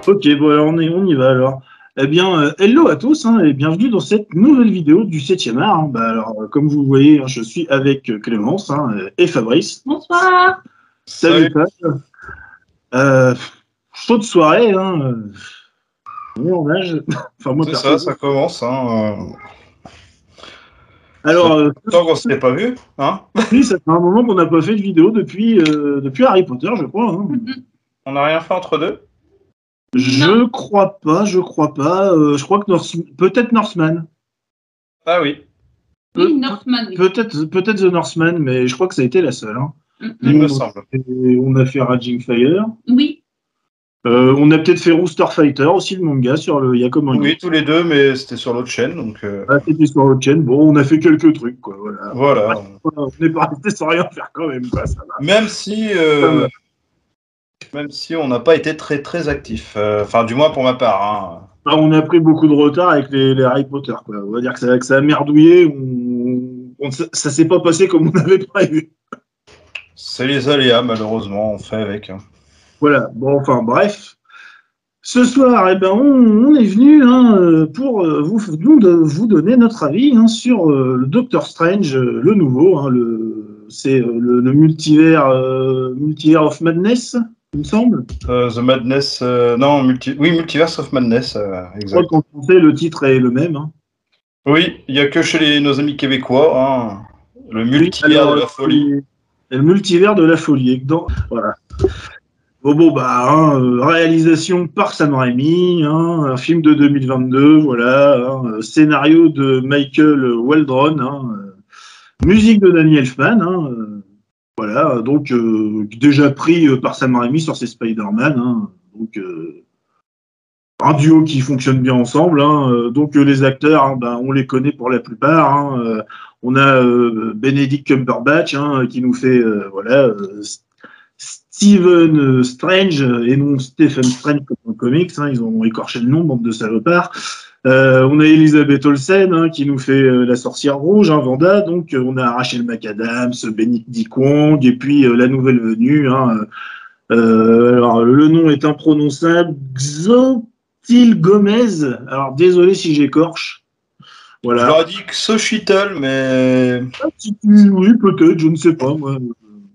Ok, bon, alors on y va alors. Eh bien, hello à tous et bienvenue dans cette nouvelle vidéo du 7e art. Alors, comme vous voyez, je suis avec Clémence et Fabrice. Bonsoir. Salut Salut. Fab. Euh, Chaude soirée, on est en âge. Enfin, moi C'est perso. ça commence. Ça Alors, fait longtemps qu'on s'était pas vu, hein. oui, ça fait un moment qu'on n'a pas fait de vidéo depuis Harry Potter, je crois. On n'a rien fait entre deux. Je crois pas. Je crois que peut-être Northman. Ah oui, Oui, Northman, oui. Peut-être The Northman, mais je crois que ça a été la seule. il me Nous, semble. on a fait Raging Fire. Oui. On a peut-être fait Rooster Fighter aussi, le manga, sur le Yakomanga. Oui, tous les deux, mais c'était sur l'autre chaîne, donc Ah, c'était sur l'autre chaîne. Bon, on a fait quelques trucs, quoi. Voilà. voilà. On n'est pas resté sans rien faire quand même, quoi. Ça va. Même si, même si on n'a pas été très très actifs. Enfin, du moins pour ma part. Hein. Alors, on a pris beaucoup de retard avec les Harry Potter, quoi. On va dire que ça a merdouillé. Ça s'est pas passé comme on avait prévu. C'est les aléas, malheureusement, on fait avec. Hein. Voilà. Bon, enfin, bref. Ce soir, eh ben, on est venu pour vous donner notre avis sur le Doctor Strange, le nouveau. C'est le multivers of Madness, il me semble. The Madness, non, Multiverse of Madness, Je crois exact. qu'en français, le titre est le même. Oui, il n'y a que chez nos amis québécois, hein. Le multivers de la folie. C'est le multivers de la folie. Voilà. Réalisation par Sam Raimi, un film de 2022, voilà, scénario de Michael Waldron, musique de Danny Elfman, voilà, donc déjà pris par Sam Raimi sur ses Spider-Man, donc un duo qui fonctionne bien ensemble, donc les acteurs, on les connaît pour la plupart, on a Benedict Cumberbatch qui nous fait voilà Stephen Strange et non Stephen Strange comme dans le comics, ils ont écorché le nom, bande de salopards. On a Elisabeth Olsen qui nous fait la sorcière rouge, Vanda, donc on a Rachel McAdams, Benedict Wong et puis la nouvelle venue. Alors le nom est imprononçable, Xochitl Gomez. Alors désolé si j'écorche. Voilà. Je leur ai dit Xochitl, mais Oui, peut-être, je ne sais pas. Moi.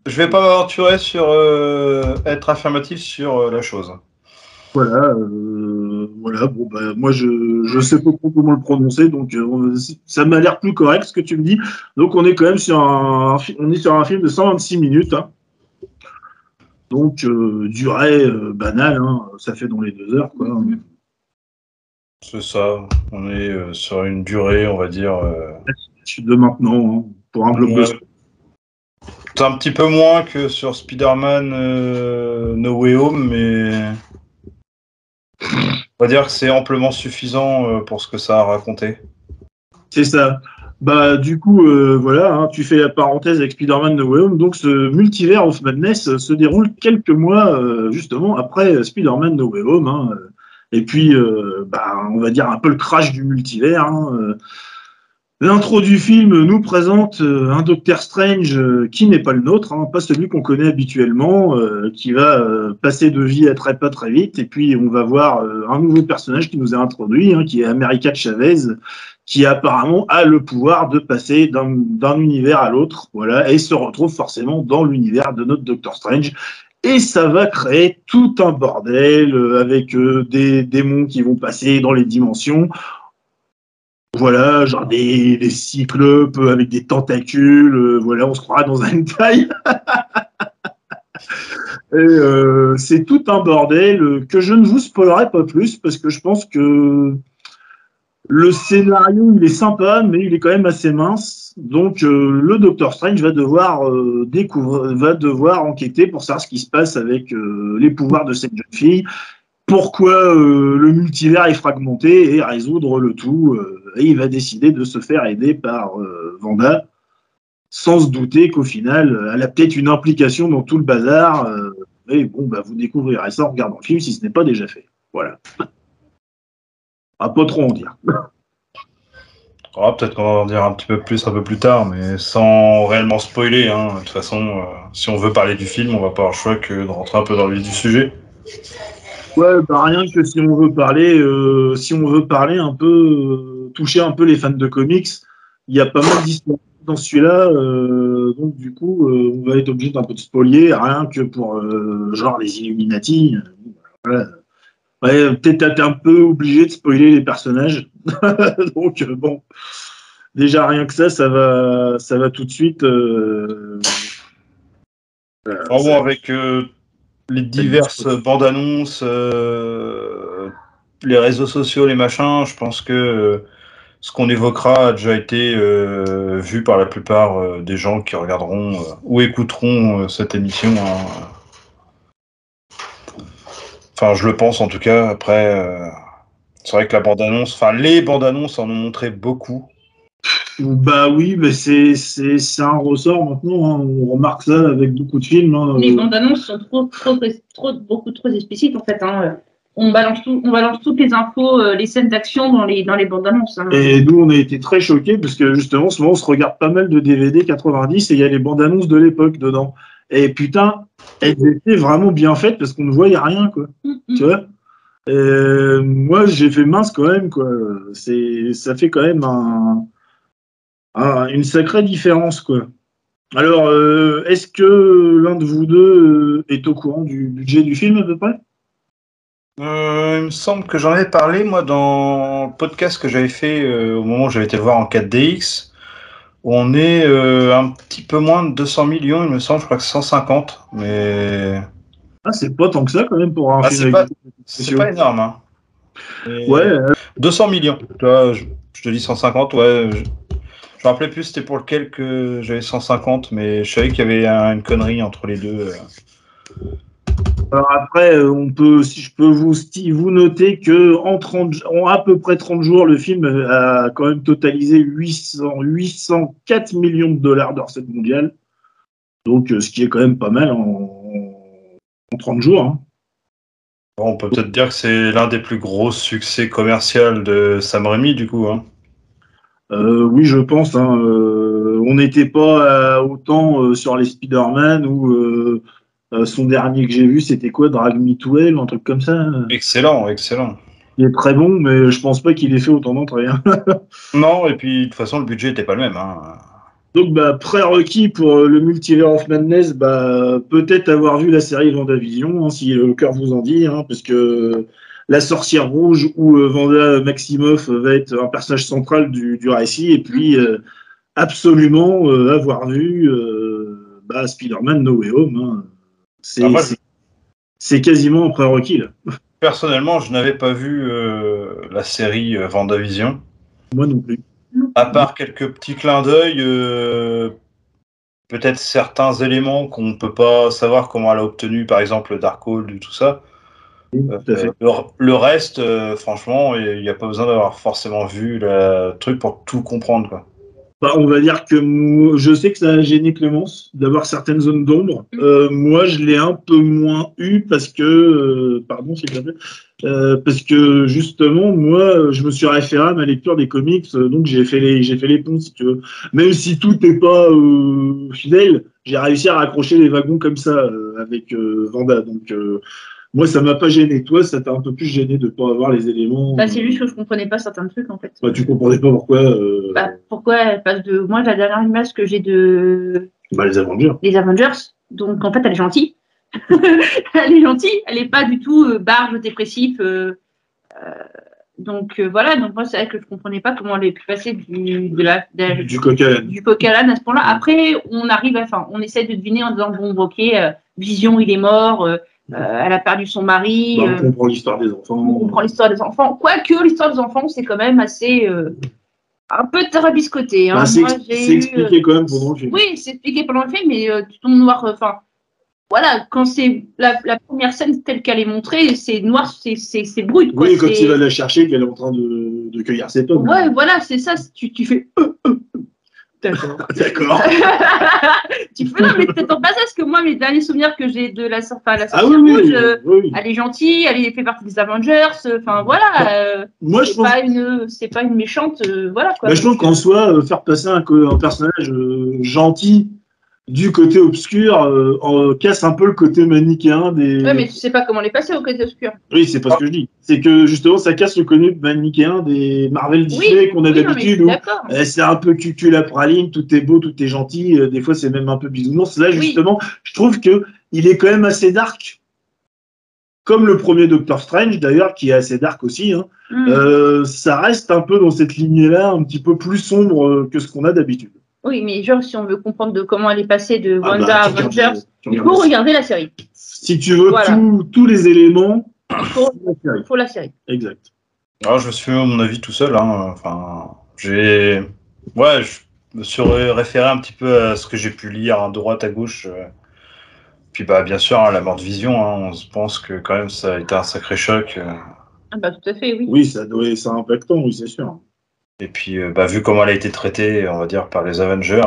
Je vais pas m'aventurer sur être affirmatif sur la chose. Voilà, bon, moi je sais pas trop comment le prononcer, donc ça m'a l'air plus correct ce que tu me dis. Donc on est quand même sur un film de 126 minutes, donc durée banale, ça fait dans les 2 heures, quoi. C'est ça, on est sur une durée, on va dire. De maintenant, pour un blockbuster. C'est un petit peu moins que sur Spider-Man No Way Home, mais on va dire que c'est amplement suffisant pour ce que ça a raconté. C'est ça. Du coup, voilà, tu fais la parenthèse avec Spider-Man No Way Home. Donc, ce multivers of Madness se déroule quelques mois, justement, après Spider-Man No Way Home. Et puis, on va dire un peu le crash du multivers. L'intro du film nous présente un Docteur Strange qui n'est pas le nôtre, pas celui qu'on connaît habituellement, qui va passer de vie à trépas très vite. Et puis, on va voir un nouveau personnage qui nous est introduit, qui est America Chavez, qui apparemment a le pouvoir de passer d'un univers à l'autre, voilà, et se retrouve forcément dans l'univers de notre Doctor Strange. Et ça va créer tout un bordel avec des démons qui vont passer dans les dimensions. Voilà, genre des cyclopes avec des tentacules, voilà, on se croira dans un hentai. Et c'est tout un bordel que je ne vous spoilerai pas plus parce que je pense que le scénario il est sympa mais il est quand même assez mince. Donc le Docteur Strange va devoir enquêter pour savoir ce qui se passe avec les pouvoirs de cette jeune fille. Pourquoi le multivers est fragmenté et résoudre le tout. Et il va décider de se faire aider par Wanda, sans se douter qu'au final, elle a peut-être une implication dans tout le bazar. Et bon, vous découvrirez ça en regardant le film si ce n'est pas déjà fait. Voilà. Pas trop en dire. Peut-être qu'on va en dire un petit peu plus un peu plus tard, mais sans réellement spoiler. De toute façon, si on veut parler du film, on va pas avoir le choix que de rentrer un peu dans le vif du sujet. Ouais, bah rien que si on veut parler un peu, toucher un peu les fans de comics, il y a pas mal d'histoires dans celui-là, donc du coup, on va être obligé d'un peu de spoiler, rien que pour genre les Illuminati. Voilà. Ouais, peut-être être un peu obligé de spoiler les personnages. Donc bon, déjà rien que ça va tout de suite. Bon, Ça- avec les diverses bandes annonces, les réseaux sociaux, les machins, je pense que ce qu'on évoquera a déjà été vu par la plupart des gens qui regarderont ou écouteront cette émission. Hein. Enfin, je le pense en tout cas. Après, c'est vrai que les bandes annonces en ont montré beaucoup. Bah oui, mais c'est un ressort maintenant, hein. On remarque ça avec beaucoup de films, hein. Les bandes annonces sont beaucoup trop explicites en fait. Hein. On balance toutes les infos, les scènes d'action dans les bandes annonces. Hein. Et nous, on a été très choqués parce que justement, en ce moment, on se regarde pas mal de DVD 90 et il y a les bandes annonces de l'époque dedans. Et putain, elles étaient vraiment bien faites parce qu'on ne voyait rien, quoi. Tu vois? Moi, j'ai fait mince quand même, quoi. Ça fait quand même une sacrée différence, quoi. Alors, est-ce que l'un de vous deux est au courant du budget du film à peu près? Il me semble que j'en avais parlé, moi, dans le podcast que j'avais fait au moment où j'avais été le voir en 4DX. Où on est un petit peu moins de 200 millions, il me semble, je crois que 150. Mais. Ah, c'est pas tant que ça quand même pour un Ah, film c'est avec pas, des effets c'est spéciaux. pas énorme, hein. Ouais, Mais 200 millions. Tu vois, je te dis 150, ouais. Je me rappelais plus c'était pour lequel que j'avais 150, mais je savais qu'il y avait une connerie entre les deux. alors après, si je peux vous noter que en à peu près 30 jours, le film a quand même totalisé 804 millions de dollars de recettes mondiales. Donc, ce qui est quand même pas mal en 30 jours. Hein. Bon, on peut peut-être dire que c'est l'un des plus gros succès commerciaux de Sam Raimi, du coup. Hein. Oui, je pense. Hein, on n'était pas autant sur les Spider-Man ou son dernier que j'ai vu, c'était quoi, Drag Me to Hell, un truc comme ça. Excellent, excellent. Il est très bon, mais je pense pas qu'il ait fait autant d'entrées. Hein. Non, et puis de toute façon, le budget n'était pas le même. Hein. Donc, bah, prérequis pour le Multiverse of Madness, bah, peut-être avoir vu la série Vendavision, hein, si le cœur vous en dit, hein, parce que la sorcière rouge où Vanda Maximoff va être un personnage central du récit, et puis absolument avoir vu bah, Spider-Man No Way Home. Hein. Alors moi, C'est quasiment un prérequis, là. personnellement, je n'avais pas vu la série Vendavision. Moi non plus. À part quelques petits clins d'œil, peut-être certains éléments qu'on ne peut pas savoir comment elle a obtenu, par exemple le Darkhold et tout ça. Tout à fait. Le reste, franchement, il n'y a pas besoin d'avoir forcément vu le truc pour tout comprendre, quoi. Bah, on va dire que je sais que ça a gêné Clémence d'avoir certaines zones d'ombre. Moi, je l'ai un peu moins eu parce que, pardon s'il te plaît, parce que justement, moi, je me suis référé à ma lecture des comics, donc j'ai fait les ponts, si tu veux. Même si tout n'est pas fidèle, j'ai réussi à raccrocher les wagons comme ça avec Vanda. Donc, moi, ça m'a pas gêné. Toi, ça t'a un peu plus gêné de ne pas avoir les éléments. Bah, c'est juste que je comprenais pas certains trucs en fait. Bah, tu comprenais pas pourquoi. Bah, pourquoi elle passe de. Moi, la dernière image que j'ai de. Bah, les Avengers. Les Avengers. Donc en fait, elle est gentille. Elle est gentille. Elle n'est pas du tout barge, dépressif. Donc voilà. Donc moi, c'est vrai que je comprenais pas comment elle est pu passer Du coq à l'âne. Du coq à l'âne à ce point-là. Après, on essaie de deviner en disant bon, ok, Vision, il est mort. Elle a perdu son mari. Bah, on comprend l'histoire des enfants. On comprend l'histoire des enfants. Quoique l'histoire des enfants, c'est quand même assez un peu tarabiscoté. Hein. Bah, c'est expliqué quand même pendant le film. Oui, c'est expliqué pendant le film, mais tu tombes noir. Enfin, voilà, quand c'est la première scène telle qu'elle est montrée, c'est noir, c'est brut. Quoi. Oui, quand il va la chercher, qu'elle est en train de cueillir ses pommes. Ouais, voilà, c'est ça. Tu fais. D'accord. D'accord. Tu fais non, mais peut-être en passage, parce que moi, mes derniers souvenirs que j'ai de la sorcière rouge, oui. Elle est gentille, elle fait partie des Avengers, enfin voilà. Moi, c'est pas une méchante, voilà quoi. Moi, je trouve qu'en soi, faire passer un personnage gentil du côté obscur casse un peu le côté manichéen des. Ouais, mais tu sais pas comment les passer au côté obscur. Oui, c'est pas ce que je dis. C'est que justement, ça casse le côté manichéen des Marvel Disney qu'on a d'habitude où c'est un peu cucul la praline, tout est beau, tout est gentil. Des fois, c'est même un peu bisounours. Là, justement, je trouve que il est quand même assez dark. Comme le premier Doctor Strange, d'ailleurs, qui est assez dark aussi. Hein. Ça reste un peu dans cette lignée-là, un petit peu plus sombre que ce qu'on a d'habitude. Oui, mais genre, si on veut comprendre de comment elle est passée de Wanda à Avengers, il faut regarder la série. Si tu veux tous les éléments, il faut la série. Exact. Alors, je me suis fait mon avis tout seul. Hein. Enfin, je me suis référé un petit peu à ce que j'ai pu lire à droite, à gauche. Puis, bien sûr, la mort de Vision, on se pense que quand même, ça a été un sacré choc. Ah bah, tout à fait, oui. Oui, ça doit être impactant, oui, c'est sûr. Et puis, vu comment elle a été traitée, on va dire, par les Avengers,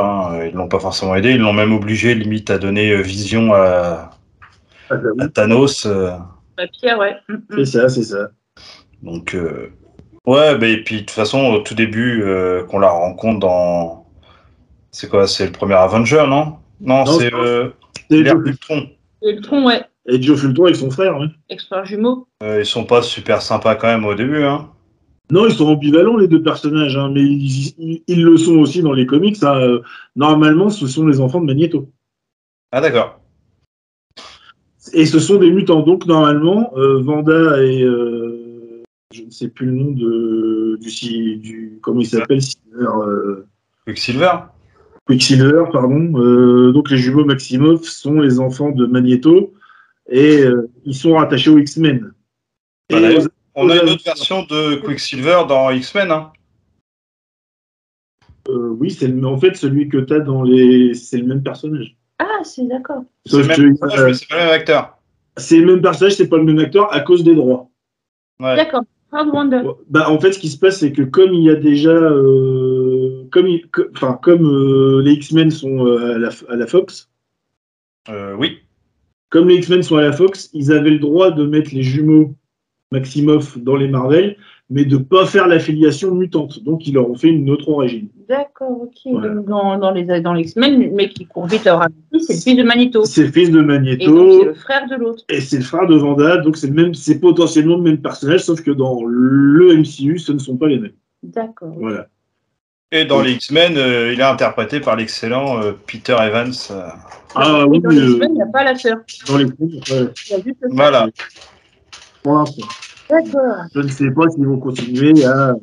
ils l'ont pas forcément aidé. Ils l'ont même obligé, limite, à donner Vision à Thanos. La pierre, ouais. C'est ça. Donc, et puis, de toute façon, au tout début, qu'on la rencontre dans... C'est quoi? C'est le premier Avenger, non? Non, c'est l'ère Ultron. Ultron, ouais. Et Joe Ultron avec son frère, ouais. Ex-frère jumeau. Ils sont pas super sympas quand même au début, hein. Non, ils sont ambivalents les deux personnages, hein, mais ils le sont aussi dans les comics. Hein. Normalement, ce sont les enfants de Magneto. Ah d'accord. Et ce sont des mutants. Donc normalement, Wanda et je ne sais plus le nom du comment il s'appelle, Quicksilver, pardon. Donc les jumeaux Maximoff sont les enfants de Magneto et ils sont rattachés aux X-Men. On a une autre version de Quicksilver dans X-Men, hein. Oui, en fait celui que tu as dans les... C'est le même personnage. Ah, c'est d'accord. C'est pas le même acteur. C'est le même personnage, c'est pas le même acteur à cause des droits. Ouais. D'accord. En fait, ce qui se passe, c'est que comme il y a déjà... comme les X-Men sont à la Fox... Oui. Comme les X-Men sont à la Fox, ils avaient le droit de mettre les jumeaux Maximoff dans les Marvel, mais de ne pas faire l'affiliation mutante. Donc, ils leur ont fait une autre origine. D'accord, ok. Voilà. Donc, dans les X-Men, le mec qui court vite à c'est le fils de Magneto. C'est le fils de Magneto. Et donc, c'est le frère de l'autre. Et c'est le frère de Wanda. Donc, c'est potentiellement le même personnage, sauf que dans le MCU, ce ne sont pas les mêmes. D'accord. Voilà. Et dans les X-Men, il est interprété par l'excellent Peter Evans. Ah oui, dans les X-Men, il n'y a pas la sœur. Dans les X-Men, il y a juste le frère. Voilà. Pour l'instant. D'accord. Je ne sais pas s'ils vont continuer à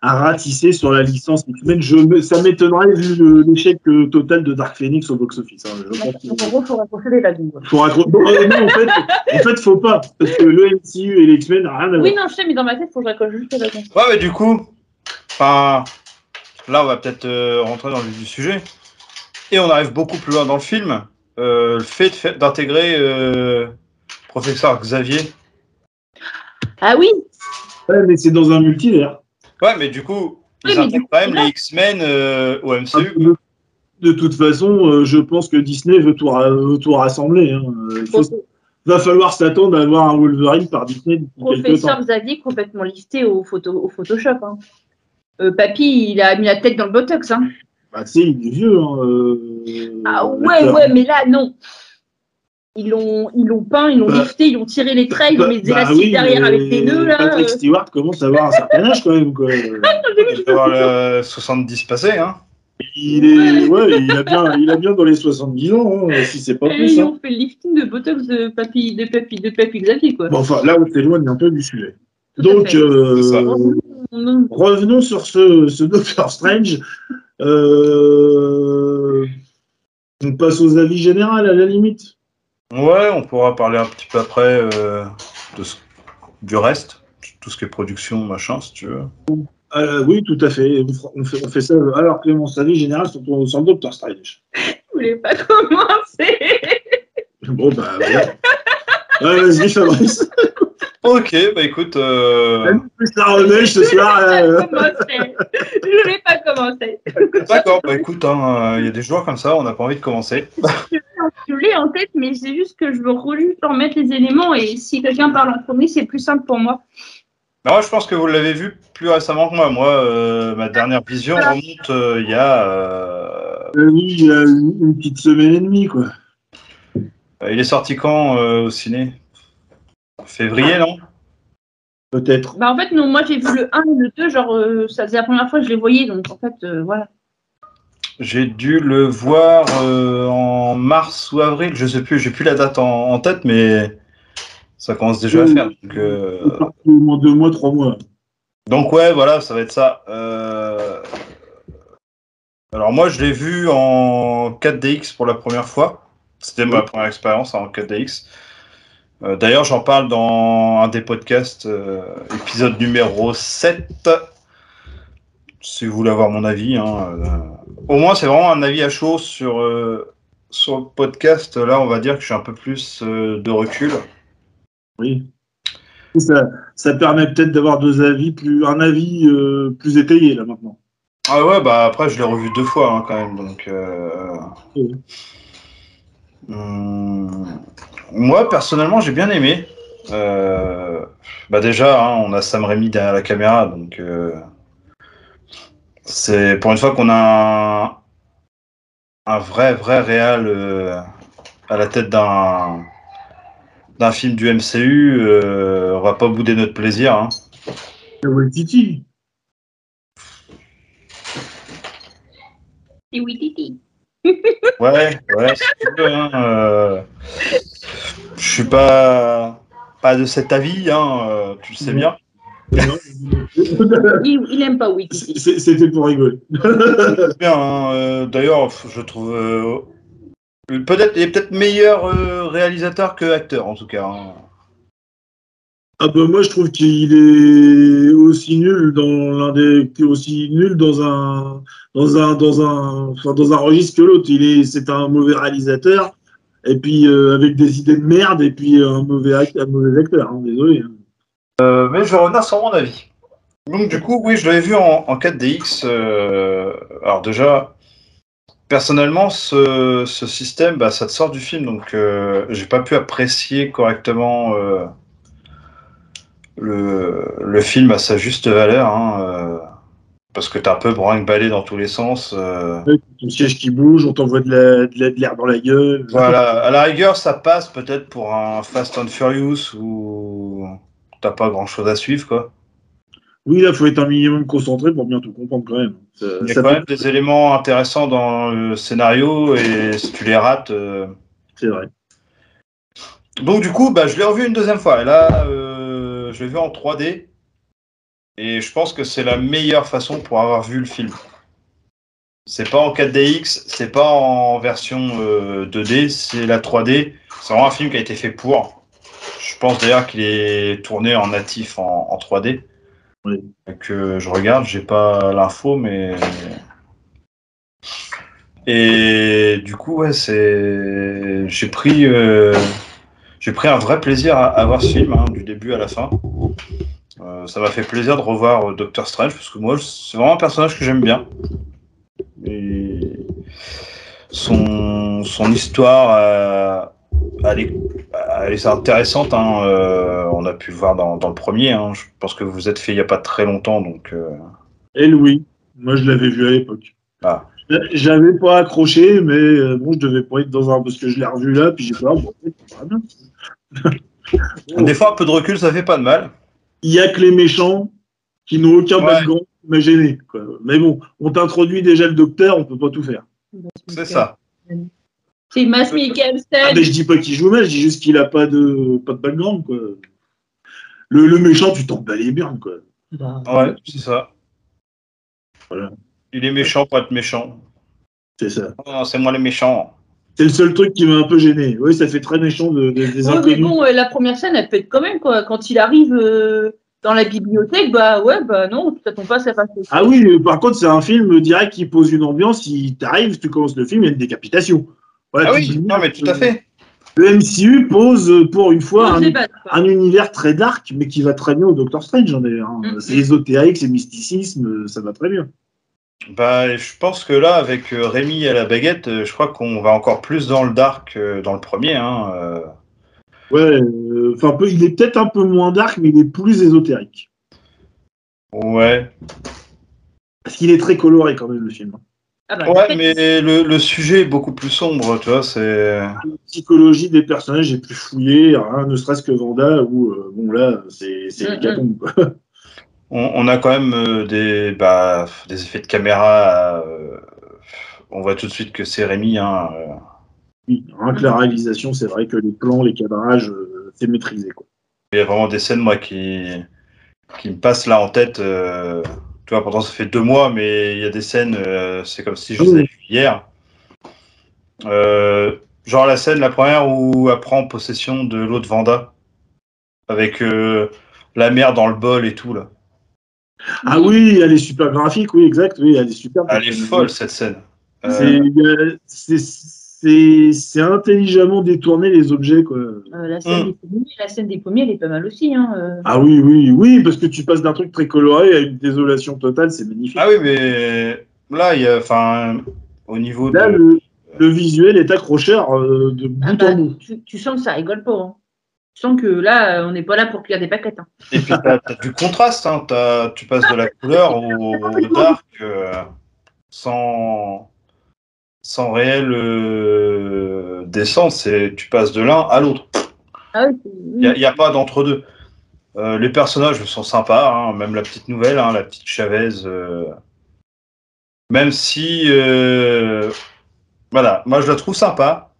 ratisser sur la licence X-Men. Ça m'étonnerait vu l'échec total de Dark Phoenix au box-office. Hein. En gros, il faut raccrocher les wagons. Non, en fait, faut pas. Parce que le MCU et les X-Men n'ont rien à voir. Oui, non, je sais, mais dans ma tête, il faut que je raccroche juste les wagons. Ouais, mais du coup, là, on va peut-être rentrer dans le vif du sujet. Et on arrive beaucoup plus loin dans le film. Le fait d'intégrer Professeur Xavier. Ah oui. Ouais, mais c'est dans un multivers. Ouais, mais du coup, ils intègrent quand même les X-Men au MCU. De toute façon, je pense que Disney veut tout rassembler. Hein. Va falloir s'attendre à avoir un Wolverine par Disney. Professeur Xavier complètement listé au Photoshop. Hein. Papy, il a mis la tête dans le Botox. Hein. Bah, tu sais, il est vieux. Hein, ah ouais, mais là, non. Ils l'ont peint, ils l'ont lifté, ils ont tiré les traits, ils ont mis des élastiques derrière avec des nœuds. Là. Patrick Stewart commence à avoir un certain âge quand même. Quoi. Il doit avoir le 70 passé. Hein. Il a bien dans les 70 ans, hein, si c'est pas plus. Ils ont fait le lifting de Botox de Papy Xavier. Quoi. Bon, enfin, là, on s'éloigne un peu du sujet. Donc, revenons sur ce Doctor Strange. On passe aux avis généraux à la limite. Ouais, on pourra parler un petit peu après du reste, tout ce qui est production, machin, si tu veux. Oui, tout à fait. On fait ça. Alors, Clémence, avis général sur le Doctor Strange. Je voulais pas commencer. Bon, bah, voilà. Vas-y, Fabrice. Ok, bah écoute. Plus la rebelle ce soir. Je voulais pas commencer. D'accord, bah écoute, il y a des joueurs comme ça, on n'a pas envie de commencer. Je l'ai en tête, mais c'est juste que je veux juste en mettre les éléments et si quelqu'un parle en premier, c'est plus simple pour moi. Bah moi, je pense que vous l'avez vu plus récemment que moi. Moi, ma dernière vision remonte il y a Oui, il y a une petite semaine et demie, quoi. Il est sorti quand au ciné? Février, non? Peut-être. Bah, en fait, non, moi j'ai vu le 1 et le 2, genre, ça faisait la première fois que je les voyais, donc en fait, voilà. J'ai dû le voir en mars ou avril, je sais plus, j'ai plus la date en tête, mais ça commence déjà à faire. C'est parti au moins 2 mois, 3 mois. Donc ouais, voilà, ça va être ça. Alors moi, je l'ai vu en 4DX pour la première fois. C'était ma première expérience en 4DX. D'ailleurs, j'en parle dans un des podcasts, épisode numéro 7. Si vous voulez avoir mon avis. Au moins, c'est vraiment un avis à chaud sur le podcast. Là, on va dire que j'ai un peu plus de recul. Oui. Ça permet peut-être d'avoir un avis plus étayé, là, maintenant. Ah ouais, bah après, je l'ai revu 2 fois quand même. Donc, moi, personnellement, j'ai bien aimé. Bah déjà, on a Sam Raimi derrière la caméra, donc c'est pour une fois qu'on a un vrai réal à la tête d'un film du MCU, on va pas bouder notre plaisir. Hein. Ouais, Titi. Et oui, Titi. Ouais, si tu veux. Je suis pas de cet avis, tu le sais bien. Il aime pas oui, Titi. C'était pour rigoler. Bien, d'ailleurs, je trouve il est peut-être meilleur réalisateur que acteur en tout cas. Hein. Ah bah moi je trouve qu'il est aussi nul aussi nul dans un registre que l'autre. C'est un mauvais réalisateur et puis avec des idées de merde et puis un mauvais acteur. Hein, désolé. Mais je vais revenir sur mon avis. Donc du coup, oui, je l'avais vu en 4DX. Alors déjà, personnellement, ce système, bah, ça te sort du film, donc j'ai pas pu apprécier correctement le film à sa juste valeur, parce que t'es un peu brinque-ballé dans tous les sens. Ton siège qui bouge, on t'envoie de l'air dans la gueule. Voilà, à la rigueur, ça passe peut-être pour un Fast and Furious où t'as pas grand-chose à suivre, quoi. Oui, là, faut être un minimum concentré pour bien tout comprendre quand même. Il y a quand même des éléments intéressants dans le scénario et si tu les rates. C'est vrai. Donc du coup, bah, je l'ai revu une deuxième fois. Et là, je l'ai vu en 3D. Et je pense que c'est la meilleure façon pour avoir vu le film. C'est pas en 4DX, c'est pas en version 2D, c'est la 3D. C'est vraiment un film qui a été fait pour. Je pense d'ailleurs qu'il est tourné en natif en 3D. Oui. Que je regarde, j'ai pas l'info, mais. Et du coup, ouais, j'ai pris un vrai plaisir à voir ce film, du début à la fin. Ça m'a fait plaisir de revoir Doctor Strange, parce que moi, c'est vraiment un personnage que j'aime bien. Et son histoire, elle est intéressante. On a pu le voir dans le premier. Je pense que vous êtes fait il n'y a pas très longtemps. Donc, Elle, oui. Moi, je l'avais vu à l'époque. Ah. J'avais pas accroché, mais bon, je devais pas être dans un. Parce que je l'ai revu là, puis j'ai pas. Bon, c'est pas bien. Des fois, un peu de recul, ça fait pas de mal. Il y a que les méchants qui n'ont aucun background qui m'a gêné. Quoi. Mais bon, on t'introduit déjà le docteur, on peut pas tout faire. C'est ça. C'est Mads Mikkelsen. Ah, mais je dis pas qu'il joue mal, je dis juste qu'il a pas de background, quoi. Le méchant, tu t'en bats les burnes, quoi. Ouais, c'est ça. Voilà. Il est méchant pour être méchant. C'est ça. Non, c'est moi le méchant. C'est le seul truc qui m'a un peu gêné. Oui, ça fait très méchant des inconnus. Mais bon, la première scène, elle pète quand même, quoi. Quand il arrive dans la bibliothèque, non, tu t'attends pas à ça passe. Ah oui, par contre, c'est un film direct qui pose une ambiance. Si t'arrives, tu commences le film, il y a une décapitation. Voilà, non, mais tout à fait. Le MCU pose pour une fois un univers très dark, mais qui va très bien au Doctor Strange. C'est ésotérique, c'est mysticisme, ça va très bien. Bah, je pense que là, avec Rémi à la baguette, je crois qu'on va encore plus dans le dark que dans le premier. Ouais, il est peut-être un peu moins dark, mais il est plus ésotérique. Ouais. Parce qu'il est très coloré quand même, le film. Ah bah, Ouais, mais le sujet est beaucoup plus sombre, tu vois, c'est... La psychologie des personnages est plus fouillée, hein, ne serait-ce que Vanda, où, bon, là, c'est hécatombe, quoi. On a quand même des effets de caméra. On voit tout de suite que c'est Rémi. Hein, Oui, rien que la réalisation, c'est vrai que les plans, les cadrages, c'est maîtrisé, quoi. il y a vraiment des scènes, moi, qui me passent là en tête. Tu vois, pourtant, ça fait 2 mois, mais il y a des scènes, c'est comme si je les avais vues hier. Genre la scène, la première, où elle prend possession de l'eau de Vanda, avec la mer dans le bol et tout, là. Ah oui, elle est super graphique, oui, exact, oui, elle est super. Elle est folle, cette scène. C'est intelligemment détourné les objets, quoi. la scène des pommiers, elle est pas mal aussi. Hein. Ah oui, oui, oui, parce que tu passes d'un truc très coloré à une désolation totale, c'est magnifique. Ah oui, mais là, il y a, enfin, au niveau là, de... le visuel est accrocheur de bout en bout. Tu sens que ça rigole pas. Hein. Tu sens que là, on n'est pas là pour cuire des pâquerettes. Hein. Et puis, t'as du contraste, hein. Tu passes de la couleur au dark sans réelle descente. Tu passes de l'un à l'autre. Ah oui, Il n'y a pas d'entre-deux. Les personnages sont sympas, hein, même la petite nouvelle, hein, la petite Chavez. Même si, voilà, moi je la trouve sympa.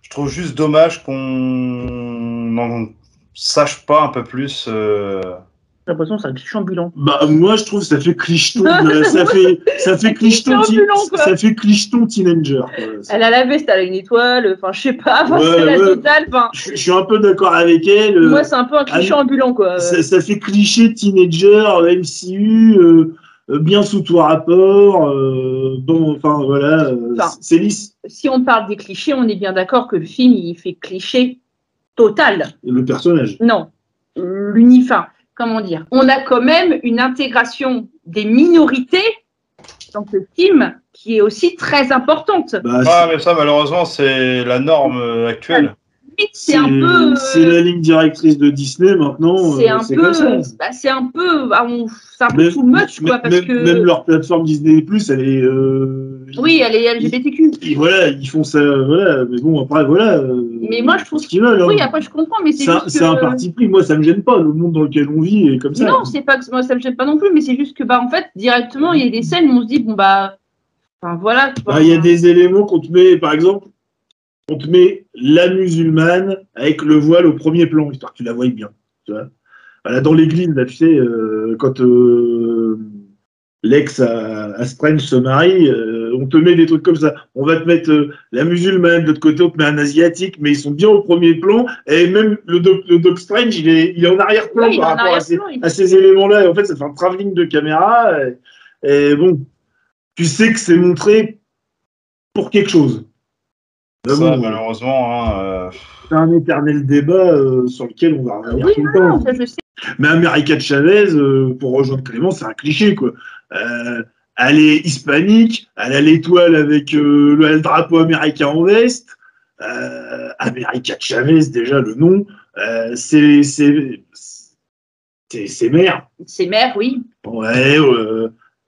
Je trouve juste dommage qu'on n'en sache pas un peu plus. J'ai l'impression que c'est un cliché ambulant. Bah, moi, je trouve que ça fait clicheton. ça fait clicheton teenager. Quoi. Elle a la veste avec une étoile, enfin, je sais pas, Ouais, c'est la totale. Je suis un peu d'accord avec elle. Moi, c'est un peu un cliché ambulant, quoi. Ça fait cliché teenager, MCU, bien sous tout rapport. Bon, enfin, voilà, c'est lisse. Si on parle des clichés, on est bien d'accord que le film, il fait cliché total. Le personnage. Non, comment dire, on a quand même une intégration des minorités dans ce film qui est aussi très importante. Bah, mais ça, malheureusement, c'est la norme actuelle. C'est la ligne directrice de Disney maintenant. C'est un peu too much, quoi, parce que même leur plateforme Disney+, elle est. Oui, elle est LGBTQ. Voilà, ils font ça, voilà. Mais bon, après, voilà. Mais moi, je trouve ce qu'ils veulent. Oui, après, je comprends, mais c'est un parti pris. Moi, ça me gêne pas. Le monde dans lequel on vit est comme ça. Non, c'est pas que moi, ça me gêne pas non plus, mais c'est juste que, en fait, directement, il y a des scènes où on se dit, bon, voilà. Il y a des éléments qu'on te met, par exemple. On te met la musulmane avec le voile au premier plan, histoire que tu la voies bien. Tu vois, voilà, dans l'église, là, tu sais, quand l'ex à Strange se marie, on te met des trucs comme ça. On va te mettre la musulmane, de l'autre côté, on te met un asiatique, mais ils sont bien au premier plan. Et même le Doc Strange, il est en arrière-plan par rapport à ces éléments-là. Et en fait, ça fait un travelling de caméra. Et bon, tu sais que c'est montré pour quelque chose. Ça, malheureusement, c'est un éternel débat sur lequel on va revenir tout le temps. Ça, je sais. Mais America Chavez, pour rejoindre Clément, c'est un cliché, quoi. Elle est hispanique, elle a l'étoile avec le drapeau américain en veste. America Chavez, déjà, le nom, c'est mère. C'est mère, oui. Ouais,